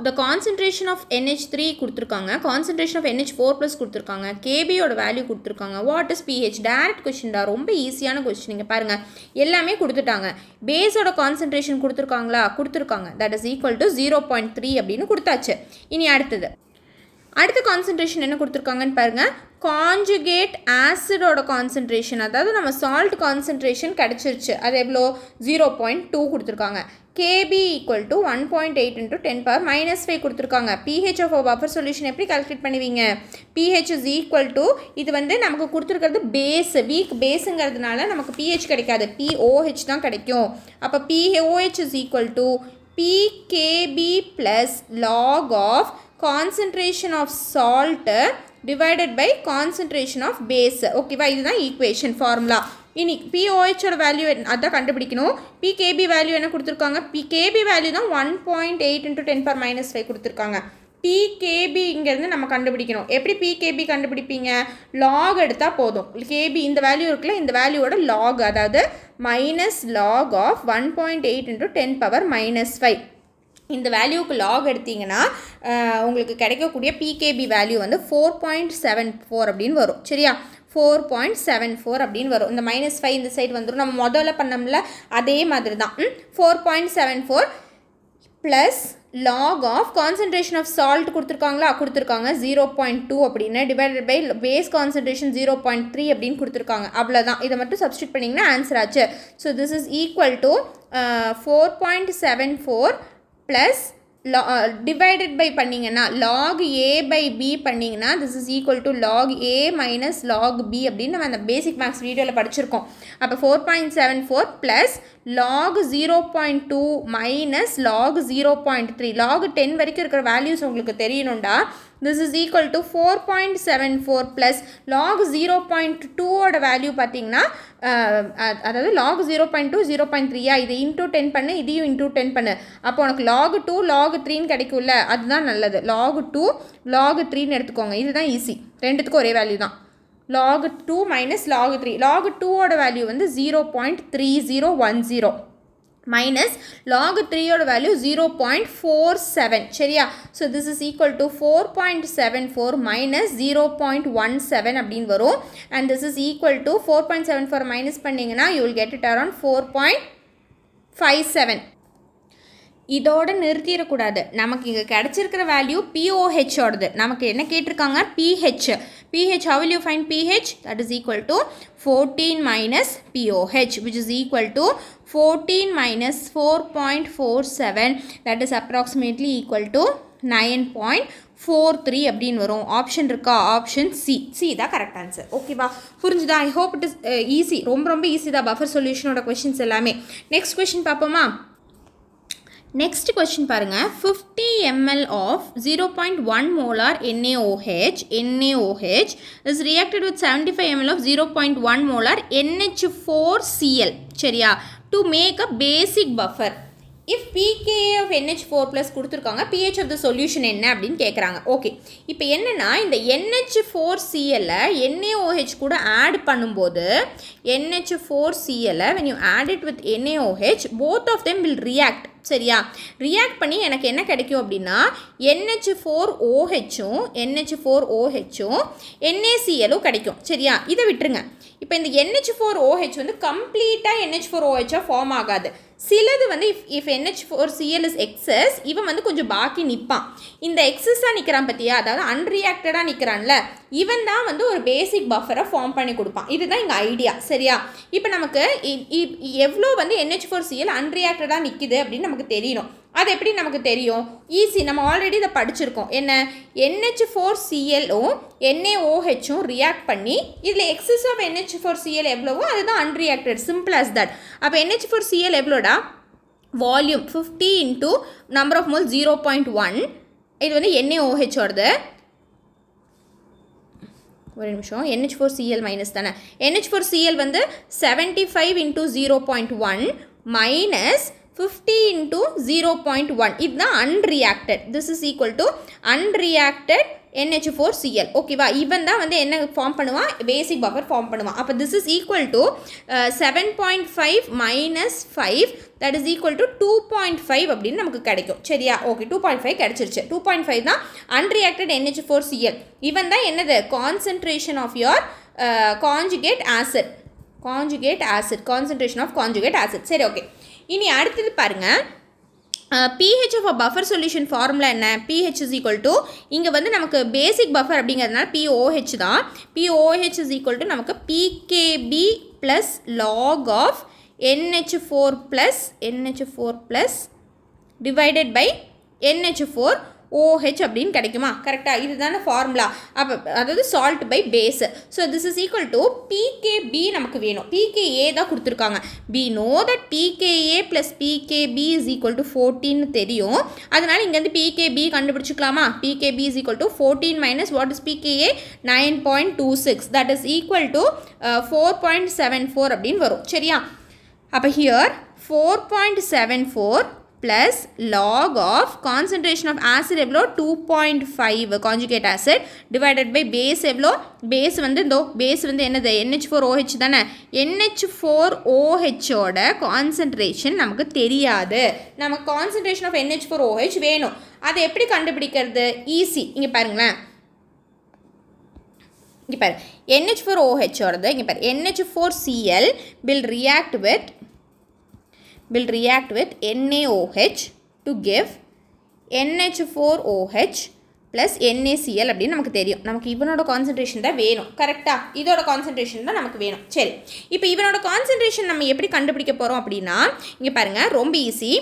the concentration of NH3 கொடுத்துருக்காங்க, கான்சன்ட்ரேஷன் ஆஃப் NH4+ கொடுத்துருக்காங்க, கேபியோட வேல்யூ கொடுத்துருக்காங்க, what is pH. Direct question தான், ரொம்ப ஈஸியான கொஸ்டின். இங்கே பாருங்கள், எல்லாமே கொடுத்துட்டாங்க. பேஸோட கான்சன்ட்ரேஷன் கொடுத்துருக்காங்களா, கொடுத்துருக்காங்க. தட் இஸ் ஈக்குவல் டு 0.3 அப்படின்னு கொடுத்தாச்சு. இனி அடுத்த கான்சன்ட்ரேஷன் என்ன கொடுத்துருக்காங்கன்னு பாருங்கள். கான்ஜுகேட் ஆசிடோட கான்சன்ட்ரேஷன், அதாவது நம்ம சால்ட் கான்சன்ட்ரேஷன் கிடச்சிருச்சு, அது எவ்வளோ 0.2 கொடுத்துருக்காங்க. KB ஈக்குவல் டு 1.8 × 10⁻⁻5 கொடுத்துருக்காங்க. pH ஆஃப் பஃபர் சொல்யூஷன் எப்படி கால்குலேட் பண்ணுவீங்க? pH இஸ் ஈக்குவல் டு, இது வந்து நமக்கு கொடுத்துருக்கிறது பேஸ், வீக் பேஸுங்கிறதுனால நமக்கு pH கிடைக்காது, POH தான் கிடைக்கும். அப்போ POH is equal to PKB plus log of concentration of salt divided by concentration of base. ஓகேவா, இதுதான் ஈக்குவேஷன் ஃபார்முலா. இனி POH ஓட வேல்யூ அதான் கண்டுபிடிக்கணும். PKB வேல்யூ என்ன கொடுத்துருக்காங்க? PKB வேல்யூ தான் 1.8 × 10⁻⁻5 கொடுத்துருக்காங்க. PKB இங்கேருந்து நம்ம கண்டுபிடிக்கணும். எப்படி PKB கண்டுபிடிப்பீங்க? லாக் எடுத்தால் போதும். KB இந்த வேல்யூ இருக்குல்ல, இந்த வேல்யூவோட லாக், அதாவது மைனஸ் லாக் ஆஃப் 1.8 × 10⁻⁻5. இந்த வேல்யூக்கு லாக் எடுத்திங்கன்னா உங்களுக்கு கிடைக்கக்கூடிய PKB வேல்யூ வந்து 4.74 அப்படின்னு வரும். சரியா, 4.74 அப்படின்னு வரும். இந்த -5 இந்த சைடு வந்துடும். நம்ம முதல்ல பண்ணோம்ல அதே மாதிரி தான். 4.74 plus log of concentration of salt கொடுத்துருக்காங்களா, கொடுத்துருக்காங்க 0.2 அப்படின்னு, டிவைடட் பை பேஸ் கான்சன்ட்ரேஷன் 0.3 அப்படின்னு கொடுத்துருக்காங்க. அவ்வளோதான், இதை மட்டும் சப்ஸ்டியூட் பண்ணிங்கன்னா ஆன்சர் ஆச்சு. So this is equal to 4.74 plus divided by பண்ணிங்கன்னா log A by B பண்ணிங்கன்னா this is equal to log A minus log B அப்படின்னு நம்ம அந்த பேசிக் மேக்ஸ் வீடியோவில் படிச்சிருக்கோம். அப்போ 4.74 plus log 0.2 minus log 0.3, log 10 வரைக்கும் இருக்கிற வேல்யூஸ் உங்களுக்கு தெரியணும்டா. this is equal to 4.74 plus log 0.2 ஓட வேல்யூ பார்த்தீங்கன்னா அதாவது log 0.2 0.3 இது இன்டூ 10 பண்ணு, இதையும் இன்டூ 10 பண்ணு. அப்போ உனக்கு log 2 log 3 கிடைக்கும்ல, அதுதான் நல்லது. log 2 log 3 எடுத்துக்கோங்க, இதுதான் ஈஸி. ரெண்டுத்துக்கும் ஒரே வேல்யூ தான். log 2 minus log 3, log 2 ஓட வேல்யூ வந்து 0.3010 minus log 3 ஓட வேல்யூ 0.47. சரியா, so this is equal to 4.74 minus 0.17 அப்படின்னு வரும். And this is equal to 4.74 minus பண்ணிங்கன்னா you will get it around 4.57. இதோடு நிறுத்திடக்கூடாது. நமக்கு இங்கே கிடச்சிருக்கிற வேல்யூ POH ஓடது. நமக்கு என்ன கேட்டிருக்காங்க? pH. how will you find pH? that is equal to 14 minus POH, which is equal to 14 minus 4.47, that is approximately equal to 9.43 அப்படின்னு வரும். Option இருக்கா? ஆப்ஷன் சி தான் கரெக்ட் ஆன்சர். ஓகேவா, புரிஞ்சுதா? ஐ ஹோப் இட் இஸ் ஈஸி. ரொம்ப easy தான் buffer சொல்யூஷனோட questions எல்லாமே. Next question பார்ப்போமா? நெக்ஸ்ட் கொஸ்டின் பாருங்கள். 50 ml of 0.1 molar NaOH is reacted with 75 ml of 0.1 molar NH4Cl. சரியா, to make a basic buffer. if pKa of NH4+ கொடுத்துருக்காங்க, pH of the solution என்ன அப்படின்னு கேட்குறாங்க. Okay, இப்போ என்னென்னா இந்த NH4Cl NaOH கூட ஆட் பண்ணும்போது NH4Cl when you add it with NaOH both of them will react. சரியா, ரியாக்ட் பண்ணி எனக்கு என்ன கிடைக்கும் அப்படின்னா NH4OH-உம் NaCl-உம் கிடைக்கும். சரியா, இதை விட்டுருங்க. இப்போ இந்த NH4OH வந்து கம்ப்ளீட்டாக NH4OH-ஆக ஃபார்ம் ஆகாது. சிலது வந்து if NH4Cl is excess இவன் வந்து கொஞ்சம் பாக்கி நிற்பான். இந்த எக்ஸஸாக நிற்கிறான் பற்றியா, அதாவது அன்ரியாக்டடாக நிற்கிறான்ல, இவன் தான் வந்து ஒரு பேசிக் பஃபரை ஃபார்ம் பண்ணி கொடுப்பான். இதுதான் எங்கள் ஐடியா. சரியா? இப்போ நமக்கு எவ்வளோ வந்து NH4Cl அன்ரியாக்டடாக நிற்கிது அப்படின்னு நமக்கு தெரியணும். அது எப்படி நமக்கு தெரியும்? ஈஸி. நம்ம ஆல்ரெடி இதை படிச்சிருக்கோம். என்ன, NH4Clவும் NaOHம் ரியாக்ட் பண்ணி இதில் எக்ஸஸ் ஆஃப் NH4Cl எவ்வளவோ அதுதான் அன்ரியாக்டட். Simple as that. அப்போ NH4Cl எவ்வளோடா? Volume 50 into number of mole 0.1. இது வந்து NaOH ஓடது. ஒரு நிமிஷம், NH4Cl மைனஸ் தானே. NH4Cl வந்து 75 இன்ட்டு 0.1 மைனஸ் 50 into 0.1. இதுதான் unreacted. This is equal to unreacted NH4Cl. ஓகேவா? இவன் தான் வந்து என்ன ஃபார்ம் பண்ணுவான்? பேசிக் பஃபர் ஃபார்ம் பண்ணுவான். அப்போ this is equal to 7.5 minus 5 that is equal to 2.5 அப்படின்னு நமக்கு கிடைக்கும். சரியா? ஓகே, 2.5 கிடைச்சிருச்சு. 2.5 தான் unreacted NH4Cl. இவன் தான் என்னது? concentration of your conjugate acid. Conjugate acid. Concentration of conjugate acid. சரி, ஓகே. இனி அடுத்தது பாருங்கள், pH of a buffer solution formula என்ன? pH is equal to, இங்கே வந்து நமக்கு பேசிக் பஃபர் அப்படிங்கிறதுனால POH தான். POH is equal to நமக்கு pKb plus log of NH4 plus divided by NH4OH அப்படின்னு கிடைக்குமா? கரெக்டாக? இதுதானே ஃபார்முலா. அப்போ அதாவது salt by base. So this is equal to pKb நமக்கு வேணும். pKa தான் கொடுத்துருக்காங்க. we know that pKa plus pKb is equal to 14 தெரியும். அதனால் இங்கேருந்து pKb கண்டுபிடிச்சிக்கலாமா? pKb is equal to 14 minus what is pKa? 9.26. that is equal to 4.74 அப்படின்னு வரும். சரியா? அப்போ here 4.74 plus log of concentration of acid எவ்வளோ? 2.5 conjugate acid divided by base எவ்வளோ? base வந்து இந்த base வந்து என்னது? NH4OH தானே. NH4OH ஓட concentration நமக்கு தெரியாது. நமக்கு concentration of NH4OH வேணும். அதை எப்படி கண்டுபிடிக்கிறது? ஈஸி. இங்கே பாருங்களேன், இங்கே பாரு, NH4OH ஓடது இங்கே பாரு, NH4Cl will react with NaOH to give NH4OH plus NaCl அப்படின்னு நமக்கு தெரியும். நமக்கு இவனோட கான்சன்ட்ரேஷன் தான் வேணும். கரெக்டாக? இதோட கான்சன்ட்ரேஷன் தான் நமக்கு வேணும். சரி, இப்போ இவனோட கான்சன்ட்ரேஷன் நம்ம எப்படி கண்டுபிடிக்க போகிறோம் அப்படின்னா, இங்கே பாருங்கள், ரொம்ப ஈஸி.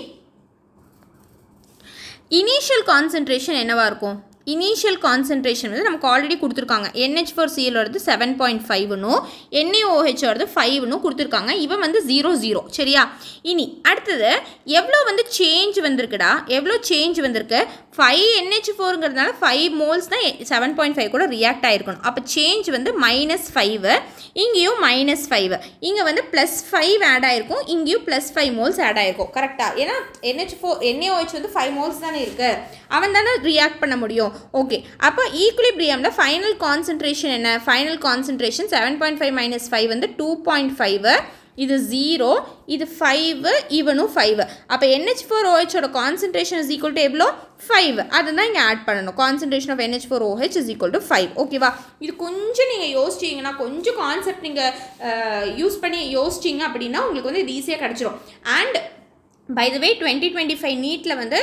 இனிஷியல் கான்சன்ட்ரேஷன் என்னவாக இருக்கும்? இனிஷியல் கான்சன்ட்ரேஷன் வந்து நமக்கு ஆல்ரெடி கொடுத்துருக்காங்க. NH4Cl ஓடது 7.5னும் NaOH ஓடது 5னும் கொடுத்துருக்காங்க. இவன் வந்து 0 சரியா? இனி அடுத்தது எவ்வளோ வந்து சேஞ்ச் வந்திருக்குடா? எவ்வளோ சேஞ்ச் வந்திருக்கு? 5 NH4ங்கிறதுனால 5 மோல்ஸ் தான் 7.5 கூட ரியாக்ட் ஆகிருக்கணும். அப்போ சேஞ்ச் வந்து -5, இங்கேயும் -5, இங்கே வந்து +5 ஆட் ஆகிருக்கும், இங்கேயும் +5 மோல்ஸ் ஆட் ஆகிருக்கும். கரெக்டாக? ஏன்னா NaOH வந்து 5 மோல்ஸ் தானே இருக்குது, அவன் தானே ரியாக்ட் பண்ண முடியும். ஓகே, அப்போ ஈக்குலிபிரியமில் ஃபைனல் கான்சன்ட்ரேஷன் என்ன? ஃபைனல் கான்சன்ட்ரேஷன் 7.5 minus 5 வந்து 2.5, இது 0, இது 5, இவனும் 5. அப்போ NH4OH ஓட கான்சன்ட்ரேஷன் இஸ் ஈக்குவல் டு எவ்வளோ? 5. அதுதான் இங்கே ஆட் பண்ணணும். Concentration of NH4OH is equal to 5. ஓகேவா? இது கொஞ்சம் நீங்கள் யோசிச்சிங்கன்னா, கொஞ்சம் கான்செப்ட் நீங்கள் யூஸ் பண்ணி யோசிச்சிங்க அப்படின்னா உங்களுக்கு வந்து இது ஈஸியாக கிடச்சிரும். அண்ட் பை த வே 2025 நீட்டில் வந்து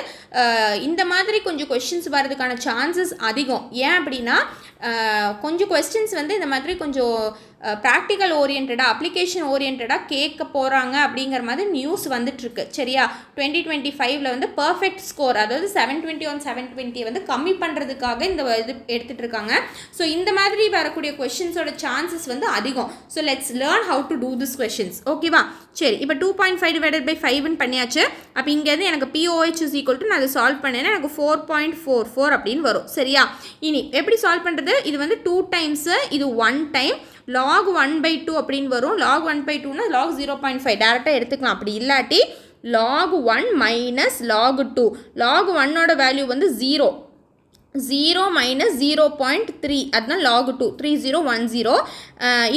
இந்த மாதிரி கொஞ்சம் கொஸ்டின்ஸ் வர்றதுக்கான சான்சஸ் அதிகம். ஏன் அப்படின்னா கொஞ்சம் கொஸ்டின்ஸ் வந்து இந்த மாதிரி கொஞ்சம் ப்ராக்டிக்கல் ஓரியன்டாக, அப்ளிகேஷன் ஓரியன்டாக கேட்க போகிறாங்க அப்படிங்கிற மாதிரி நியூஸ் வந்துட்டுருக்கு. சரியா? 2025 வந்து பர்ஃபெக்ட் ஸ்கோர், அதாவது 720 on 720 வந்து கம்மி பண்ணுறதுக்காக இந்த இது எடுத்துகிட்டு இருக்காங்க. ஸோ இந்த மாதிரி வரக்கூடிய கொஸ்டின்ஸோட சான்சஸ் வந்து அதிகம். So let's learn how to do this questions. ஓகேவா? சரி, இப்போ 2.5 divided by 5ன்னு பண்ணியாச்சு. அப்போ இங்கேருந்து எனக்கு POH is equal to நான் அதை சால்வ் பண்ணேன்னா எனக்கு 4.44 அப்படின்னு வரும். சரியா? இனி எப்படி சால்வ் பண்ணுறது? இது வந்து 2 times, இது 1 time, log 1/2 அப்படின்னு வரும். log 1/2னா log 0.5 டேரெக்டாக எடுத்துக்கலாம். அப்படி இல்லாட்டி log 1 minus log 2. log 1ஓட value வந்து 0, 0 minus 0.3 அதுதான் log 2 3010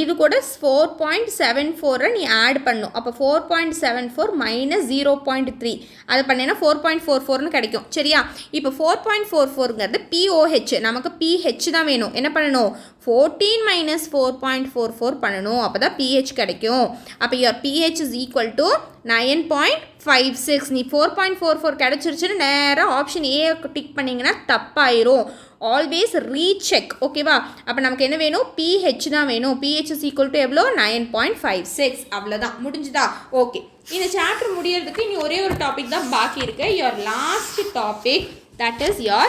இது கூட 4.74 நீ ஆட் பண்ணும் அப்போ 4.74 minus 0.3 அது பண்ணினா 4.44 கிடைக்கும் சரியா இப்போ 4.44ங்கிறது POH நமக்கு PH தான் வேணும் என்ன பண்ணணும் 14 minus 4.44 பண்ணணும் அப்போ தான் pH கிடைக்கும் அப்போ your pH is equal to 9.56 நீ 4.44 கிடைச்சிருச்சுன்னு நேராக ஆப்ஷன் ஏ டிக் பண்ணிங்கன்னா தப்பாயிரும் ஆல்வேஸ் ரீசெக் ஓகேவா அப்போ நமக்கு என்ன வேணும் pH தான் வேணும் pH is equal to எவ்வளோ 9.56 அவ்வளோதான் முடிஞ்சுதா ஓகே இந்த சாப்டர் முடியறதுக்கு இனி ஒரே ஒரு டாபிக் தான் பாக்கி இருக்கு your last topic that is your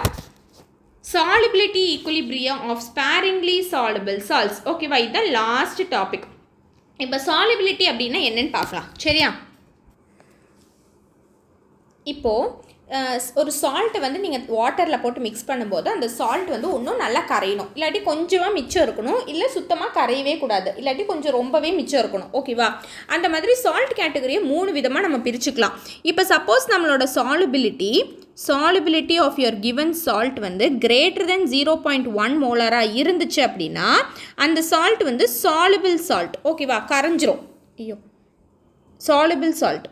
solubility equilibrium of sparingly soluble salts ஓகேவா இதுதான் லாஸ்ட் டாபிக் இப்போ solubility அப்படின்னா என்னன்னு பார்க்கலாம் சரியா இப்போது ஒரு சால்ட்டை வந்து நீங்கள் வாட்டரில் போட்டு மிக்ஸ் பண்ணும்போது அந்த சால்ட் வந்து இன்னும் நல்லா கரையணும் இல்லாட்டி கொஞ்சமாக மிச்சம் இருக்கணும் இல்லை சுத்தமாக கரையவே கூடாது இல்லாட்டி கொஞ்சம் ரொம்பவே மிச்சம் இருக்கணும் ஓகேவா அந்த மாதிரி சால்ட் கேட்டகரியை 3 விதமாக நம்ம பிரிச்சுக்கலாம் இப்போ சப்போஸ் நம்மளோட solubility of your given salt வந்து greater than 0.1 மோலாராக இருந்துச்சு அப்படின்னா அந்த சால்ட் வந்து soluble salt ஓகேவா கரைஞ்சிரும் soluble salt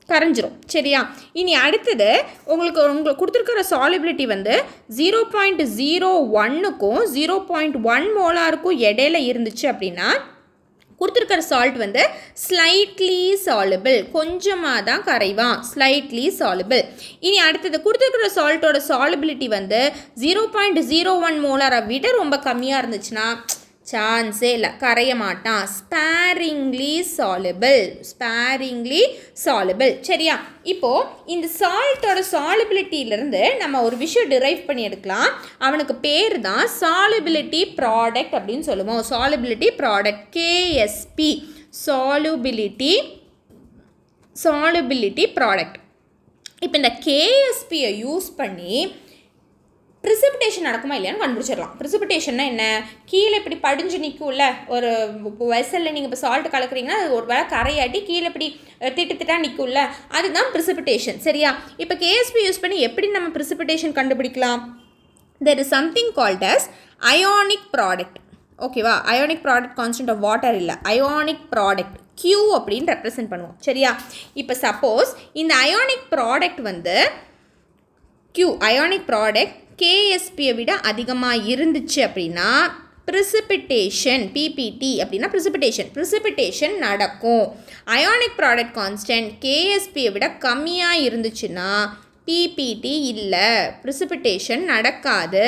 கரைஞ்சிரும் சரியா இனி அடுத்தது உங்களுக்கு கொடுத்துருக்கிற சாலிபிலிட்டி வந்து 0.01க்கும் 0.1 மோலாருக்கும் இடையில இருந்துச்சு அப்படின்னா கொடுத்துருக்கிற சால்ட் வந்து ஸ்லைட்லி சாலுபிள் கொஞ்சமாக தான் கரைவான் ஸ்லைட்லி சாலுபிள் இனி அடுத்தது கொடுத்துருக்கிற சால்ட்டோட சாலிபிலிட்டி வந்து 0.01 மோலாரை விட ரொம்ப கம்மியாக இருந்துச்சுன்னா சான்ஸே இல்லை கரைய மாட்டான் ஸ்பேரிங்லி சாலுபிள் சரியா இப்போது இந்த சால்ட்டோட சாலிபிலிட்டியிலேருந்து நம்ம ஒரு விஷயம் டிரைவ் பண்ணி எடுக்கலாம் அவனுக்கு பேர் தான் சாலிபிலிட்டி ப்ராடக்ட் அப்படின்னு சொல்லுவோம் solubility product KSP solubility product இப்போ இந்த KSPயை யூஸ் பண்ணி ப்ரிசிபிடேஷன் நடக்குமா இல்லையான்னு கண்டுபிடிச்சிடலாம் ப்ரிசிபிடேஷன்னா என்ன கீழே இப்படி படிஞ்சு நிற்கும்ல ஒரு வெசலில் நீங்கள் இப்போ சால்ட் கலக்குறீங்கன்னா அது ஒரு வேளை கரையாட்டி கீழே இப்படி திட்டாக நிற்கும்ல அதுதான் ப்ரிசிபிடேஷன் சரியா இப்போ KSP யூஸ் பண்ணி எப்படி நம்ம ப்ரிசிபிடேஷன் கண்டுபிடிக்கலாம் there is something called as ionic product ஓகேவா ionic product constant of water இல்லை ionic product Q அப்படின்னு ரெப்ரசன்ட் பண்ணுவோம் சரியா இப்போ சப்போஸ் இந்த ionic product வந்து ionic product KSPயை விட அதிகமாக இருந்துச்சு அப்படின்னா precipitation PPT அப்படின்னா precipitation நடக்கும் அயானிக் ப்ராடக்ட் கான்ஸ்டன்ட் KSPயை விட கம்மியாக இருந்துச்சுன்னா PPT இல்லை precipitation நடக்காது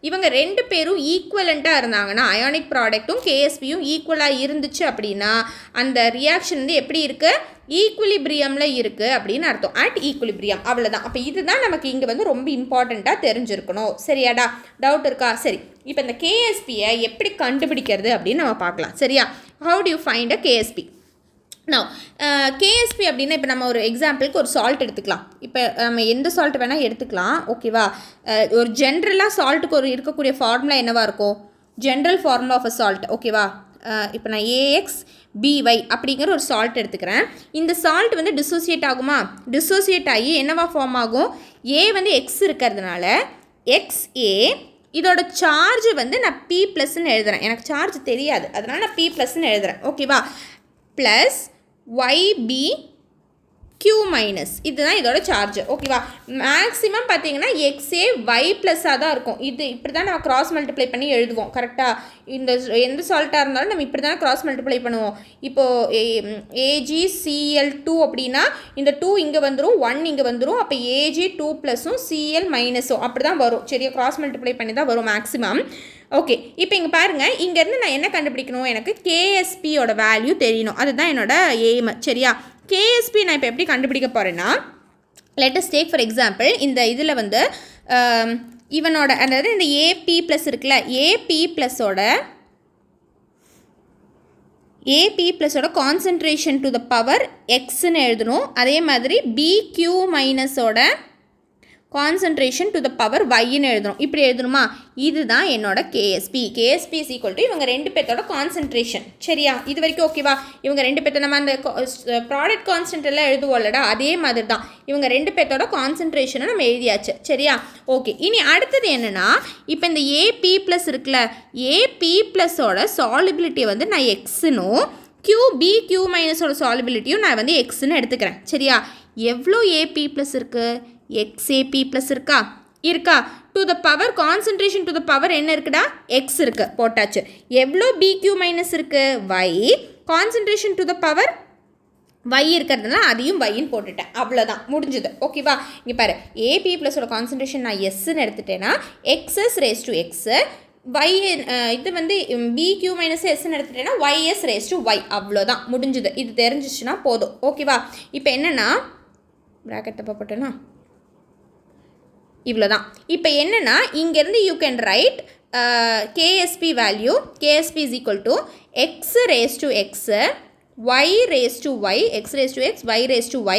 இவங்க ரெண்டு பேரும் ஈக்குவலண்ட்டாக இருந்தாங்கன்னா அயானிக் ப்ராடக்ட்டும் KSPயும் ஈக்குவலாக இருந்துச்சு அப்படின்னா அந்த ரியாக்ஷன் வந்து எப்படி இருக்குது ஈக்குலிபிரியமில் இருக்குது அப்படின்னு அர்த்தம் அட் ஈக்குலிபிரியம் அவ்வளோதான் அப்போ இதுதான் நமக்கு இங்கே வந்து ரொம்ப இம்பார்ட்டண்ட்டாக தெரிஞ்சிருக்கணும் சரியாடா டவுட் இருக்கா சரி இப்போ இந்த KSPயை எப்படி கண்டுபிடிக்கிறது அப்படின்னு நம்ம பார்க்கலாம் சரியா how to you find a KSP Now, KSP அப்படின்னா இப்போ நம்ம ஒரு எக்ஸாம்பிளுக்கு ஒரு சால்ட் எடுத்துக்கலாம் இப்போ நம்ம எந்த சால்ட் வேணால் எடுத்துக்கலாம் ஓகேவா ஒரு ஜென்ரலாக சால்ட்டுக்கு ஒரு இருக்கக்கூடிய ஃபார்முலா என்னவாக இருக்கும் general formula of a salt ஓகேவா இப்போ நான் AXBY அப்படிங்கிற ஒரு சால்ட் எடுத்துக்கிறேன் இந்த சால்ட் வந்து டிசோசியேட் ஆகுமா டிசோசியேட் ஆகி என்னவா ஃபார்ம் ஆகும் A வந்து X இருக்கிறதுனால XA இதோட சார்ஜ் வந்து நான் P+ன்னு எழுதுகிறேன் எனக்கு சார்ஜ் தெரியாது அதனால் நான் P+ன்னு எழுதுகிறேன் ஓகேவா ப்ளஸ் YBQ மைனஸ் இதுதான் இதோட சார்ஜ் ஓகேவா மேக்ஸிமம் பார்த்தீங்கன்னா XA Y ப்ளஸ்ஸாக தான் இருக்கும் இது இப்படி தான் நம்ம கிராஸ் மல்டிப்ளை பண்ணி எழுதுவோம் கரெக்டாக இந்த எந்த சால்ட்டாக இருந்தாலும் நம்ம இப்படி தான் கிராஸ் மல்டிப்ளை பண்ணுவோம் இப்போது AgCl2 அப்படின்னா இந்த 2 இங்கே வந்துடும் 1 இங்கே வந்துடும் அப்போ Ag2 ப்ளஸும் Cl மைனஸும் அப்படி தான் வரும் சரியா கிராஸ் மல்டிப்ளை பண்ணி தான் வரும் மேக்ஸிமம் ஓகே இப்போ இங்கே பாருங்கள் இங்கேருந்து நான் என்ன கண்டுபிடிக்கணும் எனக்கு KSPயோட வேல்யூ தெரியணும் அதுதான் என்னோட எய்ம் சரியா KSP நான் இப்போ எப்படி கண்டுபிடிக்க போகிறேன்னா let us take for example இந்த இதில் வந்து இவனோட அதாவது இந்த AP ப்ளஸ் இருக்குல்ல AP ப்ளஸோட கான்சன்ட்ரேஷன் டு த பவர் எக்ஸ்ன்னு எழுதணும் அதே மாதிரி BQ மைனஸோட கான்சன்ட்ரேஷன் டு த பவர் வைன்னு எழுதணும். இப்படி எழுதணுமா? இதுதான் என்னோட KSP. KSP is equal to இவங்க ரெண்டு பேர்த்தோட கான்சன்ட்ரேஷன். சரியா? இது வரைக்கும் ஓகேவா? இவங்க ரெண்டு பேர்த்த நம்ம அந்த ப்ராடக்ட் கான்ஸ்டன்ட் எல்லாம் எழுதுவோம்லடா, அதே மாதிரி தான் இவங்க ரெண்டு பேர்த்தோட கான்சன்ட்ரேஷனை நம்ம எழுதியாச்சு. சரியா? ஓகே. இனி அடுத்தது என்னென்னா, இப்போ இந்த ஏபி ப்ளஸ் இருக்குல்ல, ஏபி ப்ளஸோட சாலிபிலிட்டியை வந்து நான் எக்ஸுனும் கியூ மைனஸோட சாலிபிலிட்டியும் நான் வந்து எக்ஸ்ன்னு எடுத்துக்கிறேன். சரியா? எவ்வளோ ஏபி ப்ளஸ் இருக்குது? எக்ஸ்ஏபி ப்ளஸ் இருக்கா? To the power concentration to the power என்ன இருக்குடா? எக்ஸ் இருக்குது, போட்டாச்சு. எவ்வளோ பிக்யூ மைனஸ் இருக்குது? Y. Concentration to the power y இருக்கிறதுனால அதையும் வைன்னு போட்டுட்டேன். அவ்வளோதான், முடிஞ்சுது. ஓகேவா? இங்கே பாரு, ஏபி ப்ளஸோட கான்சன்ட்ரேஷன் நான் எஸ்ன்னு எடுத்துட்டேன்னா x s raise to x, y இது வந்து பிக்யூ மைனஸ் எஸ்ன்னு எடுத்துட்டேன்னா ஒய்எஸ் ரேஸ் டு ஒய். அவ்வளோதான், முடிஞ்சுது. இது தெரிஞ்சிச்சுன்னா போதும். ஓகேவா? இப்போ என்னென்னா ப்ராக்கெட்டை போட்டேன்னா இவ்வளோதான். இப்போ என்னென்னா இங்கேருந்து you can write KSP value. KSP is equal to x raise to x, y raised to y, x raised to x, y raised to y,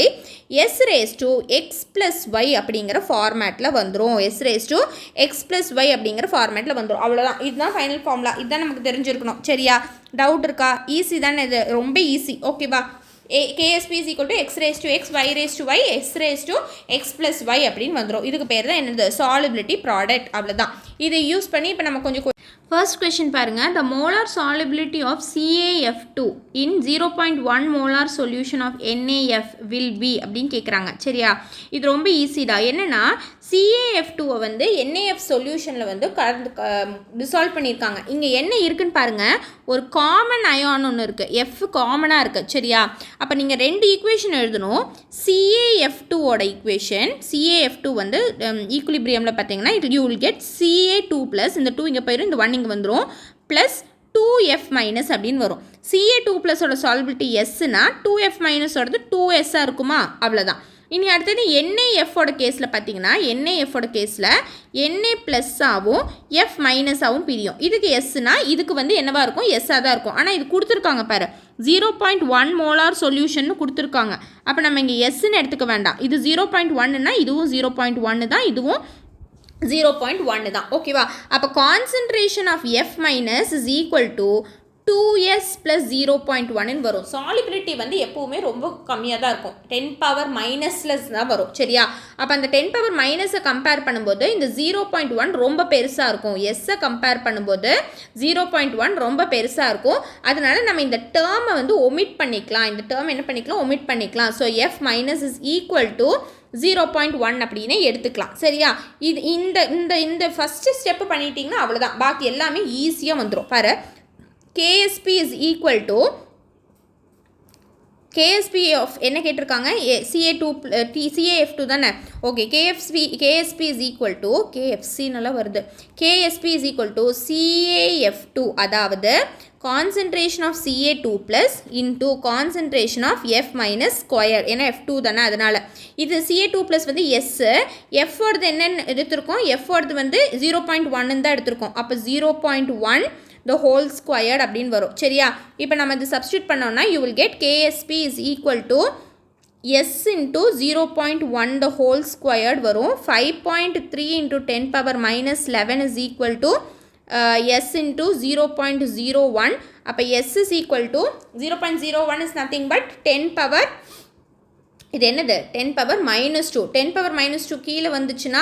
s raised to x plus y அப்படிங்கிற ஃபார்மேட்டில் வந்துடும். s raised to x plus y அப்படிங்கிற ஃபார்மேட்டில் வந்துடும். அவ்வளோதான். இதுதான் final formula. இதுதான் நமக்கு தெரிஞ்சிருக்கணும். சரியா? டவுட் இருக்கா? ஈஸி தானே இது, ரொம்ப ஈஸி. ஓகேவா? KSP is equal to x raised to x, y raised to y, s raised to x plus y அப்படின்னு வந்துடும். இதுக்கு பேர் தான் என்னது? Solubility product. அவ்வளோதான். இதை யூஸ் பண்ணி இப்போ நம்ம கொஞ்சம் ஃபர்ஸ்ட் கொஸ்டின் பாருங்கள். The molar solubility of CaF2 in 0.1 molar solution of NaF will be அப்படின்னு கேட்குறாங்க. சரியா? இது ரொம்ப ஈஸி தான். என்னென்னா CaF2வை வந்து NaF சொல்யூஷனில் வந்து டிசால்வ் பண்ணியிருக்காங்க. இங்கே என்ன இருக்குன்னு பாருங்கள். ஒரு காமன் அயான் ஒன்று இருக்குது, F காமனாக இருக்குது. சரியா? அப்போ நீங்கள் ரெண்டு ஈக்குவேஷன் எழுதணும். CaF2ஓட ஈக்குவேஷன், CaF2 வந்து ஈக்குலிபிரியமில் பார்த்தீங்கன்னா you will get Ca2 plus இந்த 2 இங்கே போயிடும், இந்த 1 இங்கே வந்துடும், ப்ளஸ் 2F மைனஸ் அப்படின்னு வரும். Ca2 ப்ளஸோட சால்பிலிட்டி எஸ்னா 2F மைனஸோடது 2Sஆக இருக்குமா? அவ்வளோதான். இனி அடுத்தது NaFோட கேஸில் பார்த்தீங்கன்னா NaFோட கேஸில் Na ப்ளஸ்ஸாகவும் F மைனஸாகவும் பிரியும். இதுக்கு எஸ்னா இதுக்கு வந்து என்னவாக இருக்கும்? எஸ்ஸாக தான் இருக்கும். ஆனால் இது கொடுத்துருக்காங்க பாரு, 0.1 மோலார் சொல்யூஷன் கொடுத்துருக்காங்க. அப்போ நம்ம இங்கே எஸ்ன்னு எடுத்துக்க வேண்டாம். இது 0.1னா இதுவும் 0.1 தான், இதுவும் 0.1 தான். ஓகேவா? அப்போ concentration of F minus is equal to 2s plus 0.1 வரும். சாலிபிலிட்டி வந்து எப்போவுமே ரொம்ப கம்மியாக தான் இருக்கும். 10 பவர் மைனஸில் தான் வரும். சரியா? அப்போ அந்த 10 பவர் மைனஸை கம்பேர் பண்ணும்போது இந்த 0.1 ரொம்ப பெருசாக இருக்கும். எஸ்ஸை கம்பேர் பண்ணும்போது 0.1 ரொம்ப பெருசாக இருக்கும். அதனால நம்ம இந்த டேர்மை வந்து ஒமிட் பண்ணிக்கலாம். இந்த டேர்ம் என்ன பண்ணிக்கலாம்? ஒமிட் பண்ணிக்கலாம். So F minus is equal to 0.1 அப்படின்னு எடுத்துக்கலாம். சரியா? இது இந்த இந்த இந்த ஃபஸ்ட்டு ஸ்டெப்பு பண்ணிட்டீங்கன்னா அவ்வளோதான். பாக்கி எல்லாமே ஈஸியாக வந்துடும். பாரு, KSP is equal to KSP of என்ன கேட்டிருக்காங்க? CAF2 தானே? Okay. KSP is equal to KFC நல்லா வருது. KSP is equal to CAF2, அதாவது concentration of Ca2 plus into concentration of F minus square. ஏன்னா F2 தானே, அதனால் இது Ca2 ப்ளஸ் வந்து எஸ்ஸு, Fோடது என்னென்னு எடுத்திருக்கோம்? Fோடது வந்து 0.1 தான் எடுத்திருக்கோம். அப்போ 0.1 the whole squared அப்படின்னு வரும். சரியா? இப்போ நம்ம இது சப்ஸ்டியூட் பண்ணோம்னா you will get KSP is equal to S into 0.1 the whole squared வரும். 5.3 into 10 power minus 11 is equal to S into 0.01. அப்போ S is equal to 0.01 is nothing but 10 power, இது என்னது? 10 பவர் மைனஸ் 2. 10 பவர் மைனஸ் 2 கீழே வந்துச்சுன்னா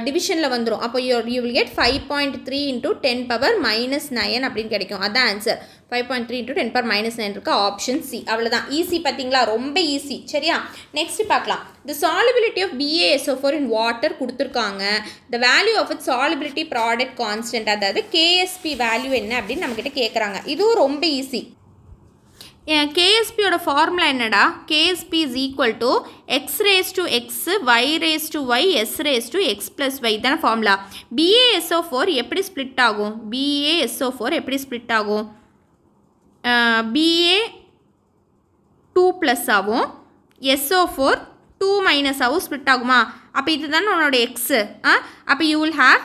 டிவிஷனில் வந்துடும். அப்போ you will get 5.3 into 10 power minus 9 அப்படின்னு கிடைக்கும். அதான் ஆன்சர். 5.3 இன்ட்டு 10 பவர் மைனஸ் 9 இருக்குது, ஆப்ஷன் சி. அவ்வளோதான். ஈஸி பார்த்தீங்களா? ரொம்ப ஈஸி. சரியா? நெக்ஸ்ட் பார்க்கலாம். The solubility of BaSO4 in water கொடுத்துருக்காங்க. The value of it solubility product constant, அதாவது KSP வேல்யூ என்ன அப்படின்னு நம்மக்கிட்ட கேட்குறாங்க. இதுவும் ரொம்ப ஈஸி. KSPயோட ஃபார்முலா என்னடா? KSP is equal to x raise to x, y raise to y, s raise to x plus y தானே ஃபார்முலா. BaSO4 எப்படி ஸ்ப்ளிட் ஆகும்? BaSO4 எப்படி ஸ்ப்ளிட் ஆகும்? Ba2 ப்ளஸ் ஆகும், SO4 2 மைனஸ் ஆகும், ஸ்ப்ளிட் ஆகுமா? அப்போ இது தானே உன்னோட எக்ஸு. அப்போ யூ வில் ஹேவ்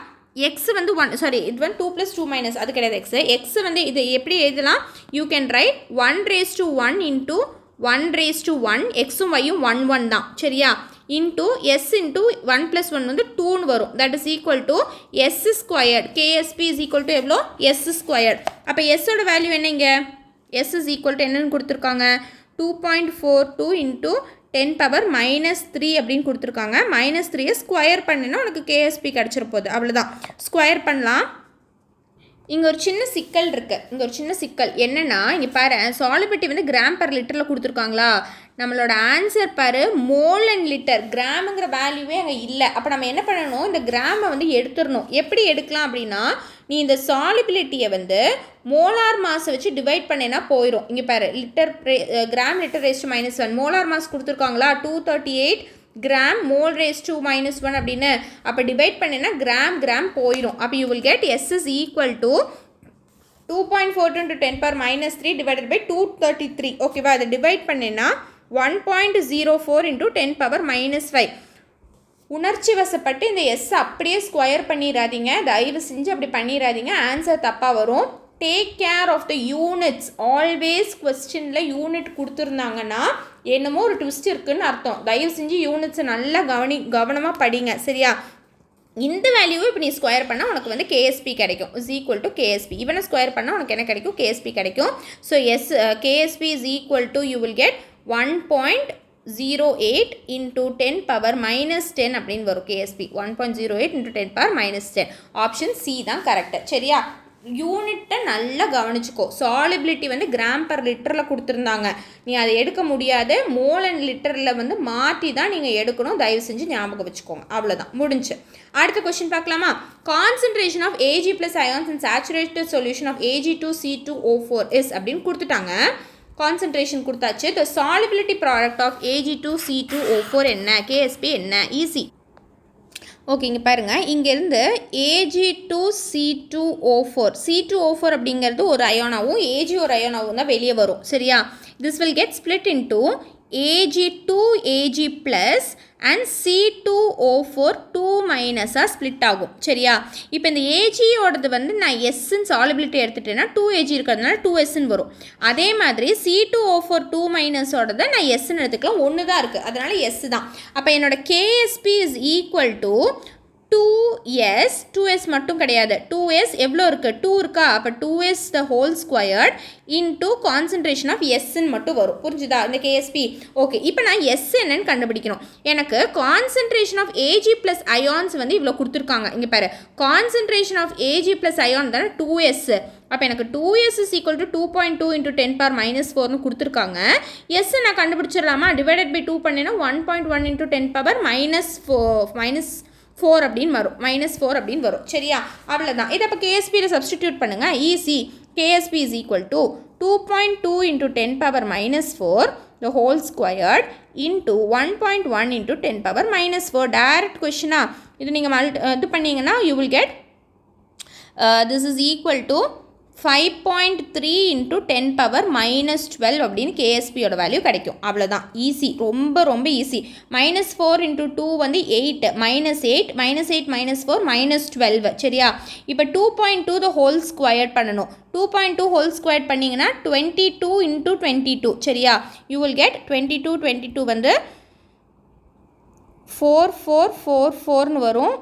x வந்து 1, சாரி இது வந்து 2 + 2 - அது கிடையாது x. x வந்து இது எப்படி எழுதலாம்? You can write 1 raised to 1 into 1 raised to 1, xும் yயும் 1 1 தான். சரியா? இன்டூ எஸ் இன்டூ 1 + 1 வந்து 2ன்னு வரும். That is equal to s squared. KSP is equal to எவ்வளோ? S squared. அப்போ எஸ்ஸோட வேல்யூ என்னங்க? எஸ் இஸ் ஈக்குவல் டு என்னென்னு கொடுத்துருக்காங்க? 2.42 இன்டூ 10⁻³ அப்படின்னு கொடுத்துருக்காங்க. -3 ஸ்கொயர் பண்ணினா உனக்கு கேஎஸ்பி கிடச்சிருப்போது. அவ்வளோதான், ஸ்கொயர் பண்ணலாம். இங்கே ஒரு சின்ன சிக்கல் இருக்குது. என்னென்னா இங்கே பாரு, சாலிபிலிட்டி வந்து கிராம் பர் லிட்டரில் கொடுத்துருக்காங்களா? நம்மளோட ஆன்சர் பாரு மோல் அண்ட் லிட்டர், கிராமுங்கிற வேல்யூவே அங்கே இல்லை. அப்போ நம்ம என்ன பண்ணணும்? இந்த கிராமை வந்து எடுத்துடணும். எப்படி எடுக்கலாம் அப்படின்னா, நீ இந்த சாலிபிலிட்டியை வந்து மோலார் மாஸை வச்சு டிவைட் பண்ணினா போயிடும். இங்கே பாரு, gram litre raised -1, molar mass கொடுத்துருக்காங்களா? 238 கிராம் மோல் ரேஸ் டு -1 அப்படின்னு. அப்போ டிவைட் பண்ணினா கிராம் போயிடும். அப்போ you will get S is equal to 2.42 × 10⁻³ divided by 233. ஓகேவா? அதை டிவைட் பண்ணினா 1.04 × 10⁻5. உணர்ச்சி வசப்பட்டு இந்த எஸ் அப்படியே ஸ்கொயர் பண்ணிடாதீங்க, தயவு செஞ்சு அப்படி பண்ணிடாதீங்க, ஆன்சர் தப்பாக வரும். Take care of the units. Always கொஸ்டினில் யூனிட் கொடுத்துருந்தாங்கன்னா என்னமோ ஒரு ட்விஸ்ட் இருக்குதுன்னு அர்த்தம். தயவு செஞ்சு யூனிட்ஸை நல்லா கவனமாக படிங்க, சரியா? இந்த வேல்யூவை இப்போ நீ ஸ்கொயர் பண்ணால் உனக்கு வந்து கேஎஸ்பி கிடைக்கும். Is equal to KSP. இவனை ஸ்கொயர் பண்ணால் உனக்கு என்ன கிடைக்கும்? கேஎஸ்பி கிடைக்கும். So KSP is equal to you will get 1.08 × 10⁻−10 அப்படின்னு வரும். கேஎஸ்பி 1.08 × 10⁻−10. ஆப்ஷன் சி தான் கரெக்டு, சரியா? யூனிட்டை நல்லா கவனிச்சுக்கோ. சாலிபிலிட்டி வந்து கிராம் பர் லிட்டரில் கொடுத்துருந்தாங்க, நீ அதை எடுக்க முடியாது. மோல் அண்ட் லிட்டரில் வந்து மாற்றி தான் நீங்கள் எடுக்கணும். தயவு செஞ்சு ஞாபகம் வச்சுக்கோங்க. அவ்வளோதான், முடிஞ்சு. அடுத்த கொஸ்டின் பார்க்கலாமா? Concentration of Ag + ions in saturated solution of Ag2C2O4 is அப்படின்னு கொடுத்துட்டாங்க. கான்சன்ட்ரேஷன் கொடுத்தாச்சு. த சாலிபிலிட்டி ப்ராடக்ட் ஆஃப் Ag2C2O4 என்ன? கேஎஸ்பி என்ன? ஈஸி. ஓகே, இங்கே பாருங்கள், இங்கேருந்து Ag2C2O4 C2O4 அப்படிங்கிறது ஒரு அயோனாவும் Ag ஒரு அயோனாவும் தான் வெளியே வரும், சரியா? This will get split into Ag2Ag + and C2O4 2- split ஆகும், சரியா? இப்போ இந்த ஏஜியோடது வந்து நான் எஸ்ன்னு சாலிபிலிட்டி எடுத்துட்டேன்னா 2Ag இருக்கிறதுனால 2Sன்னு வரும். அதே மாதிரி C2O4 2- நான் எஸ்ன்னு எடுத்துக்கலாம். ஒன்று தான் இருக்குது, அதனால் எஸ் தான். அப்போ என்னோட KSP is equal to 2s மட்டும் கிடையாது, 2s எவ்வளோ இருக்குது? 2 இருக்கா? அப்போ 2s the whole squared into concentration of sன்னு மட்டும் வரும். புரிஞ்சுதா இந்த கேஎஸ்பி? ஓகே, இப்போ நான் எஸ் என்னன்னு கண்டுபிடிக்கணும். எனக்கு கான்சன்ட்ரேஷன் ஆஃப் Ag + ions வந்து இவ்வளோ கொடுத்துருக்காங்க. இங்கே பாரு, கான்சன்ட்ரேஷன் ஆஃப் Ag + ion தானே 2s. அப்போ எனக்கு 2s is equal to 2.2 × 10⁻−4ன்னு கொடுத்துருக்காங்க. எஸ் நான் கண்டுபிடிச்சிடலாமா? டிவைடட் பை 2 பண்ணினா 1.1 × 10⁻−4 அப்படின்னு வரும். -4 அப்படின்னு வரும், சரியா? அவ்வளோதான். இதை அப்போ கேஎஸ்பியில் சப்ஸ்டிடியூட் பண்ணுங்கள். Easy. KSP is equal to 2.2 × 10⁻−4 the whole squared into 1.1 × 10⁻−4. Direct கொஷினா இது நீங்கள் இது பண்ணிங்கன்னா you will get this is equal to 5.3 × 10⁻−12 அப்படின்னு கேஎஸ்பியோட வேல்யூ கிடைக்கும். அவ்வளோதான், ஈஸி, ரொம்ப ரொம்ப ஈஸி. -4 × 2 வந்து 8, -8 -4 -12, சரியா? இப்போ 2.2 the whole squared பண்ணணும். 2.2 whole squared பண்ணிங்கன்னா 22 × 22, சரியா? you will get 22 வந்து 4444ன்னு வரும்.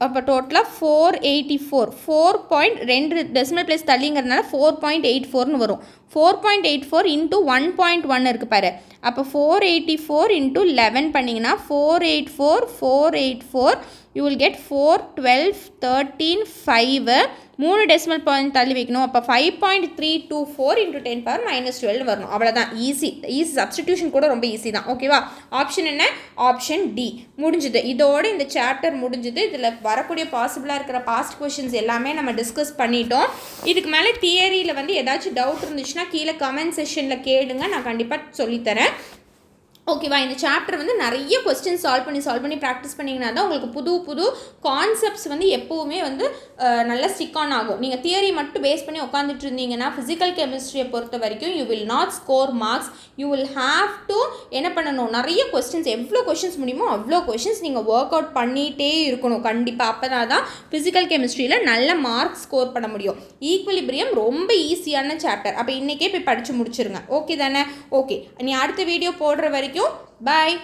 அப்போ டோட்டலாக 484. 4.2 டெசிமல் பிளேஸ் தள்ளிங்கிறதுனால 4.84ன்னு வரும். 4.84 × 1.1 இருக்குது பாரு. அப்போ 484 × 11 பண்ணிங்கன்னா 484 you will get 4 12 13 5 3 decimal point தள்ளி வைக்கணும். அப்போ 5.324 × 10⁻−12 வரணும். அவ்வளோதான், ஈஸி. சப்ஸ்டிடியூஷன் கூட ரொம்ப ஈஸி தான், ஓகேவா? ஆப்ஷன் என்ன? Option D. முடிஞ்சுது. இதோடு இந்த சாப்டர் முடிஞ்சுது. இதில் வரக்கூடிய பாசிபிளாக இருக்கிற பாஸ்ட் கொஷின்ஸ் எல்லாமே நம்ம டிஸ்கஸ் பண்ணிட்டோம். இதுக்கு மேலே தியரியில் வந்து ஏதாச்சும் டவுட் இருந்துச்சுன்னா கீழே கமெண்ட் செஷனில் கேளுங்க, நான் கண்டிப்பாக சொல்லித்தரேன். ஓகேவா? இந்த சாப்டர் வந்து நிறைய கொஸ்டின் சால்வ் பண்ணி ப்ராக்டிஸ் பண்ணிங்கன்னா தான் உங்களுக்கு புது கான்செப்ட்ஸ் வந்து எப்போவுமே வந்து நல்லா ஸ்டிக் ஆன் ஆகும். நீங்கள் தியரி மட்டும் பேஸ் பண்ணி உட்காந்துட்டு இருந்தீங்கன்னா ஃபிசிக்கல் கெமிஸ்ட்ரியை பொறுத்த வரைக்கும் you will not score marks. You will have to என்ன பண்ணணும்? நிறைய கொஸ்டின்ஸ், எவ்வளோ கொஸ்டின்ஸ் முடியுமோ அவ்வளோ கொஸ்டின்ஸ் நீங்கள் ஒர்க் அவுட் பண்ணிகிட்டே இருக்கணும் கண்டிப்பாக. அப்போ தான் ஃபிசிக்கல் கெமிஸ்ட்ரியில் நல்ல மார்க்ஸ் ஸ்கோர் பண்ண முடியும். ஈக்குவலிபிரியம் ரொம்ப ஈஸியான சாப்டர். அப்போ இன்றைக்கே போய் படித்து முடிச்சிருங்க. ஓகே தானே? ஓகே, நீ அடுத்த வீடியோ போடுற வரைக்கும் பாய்.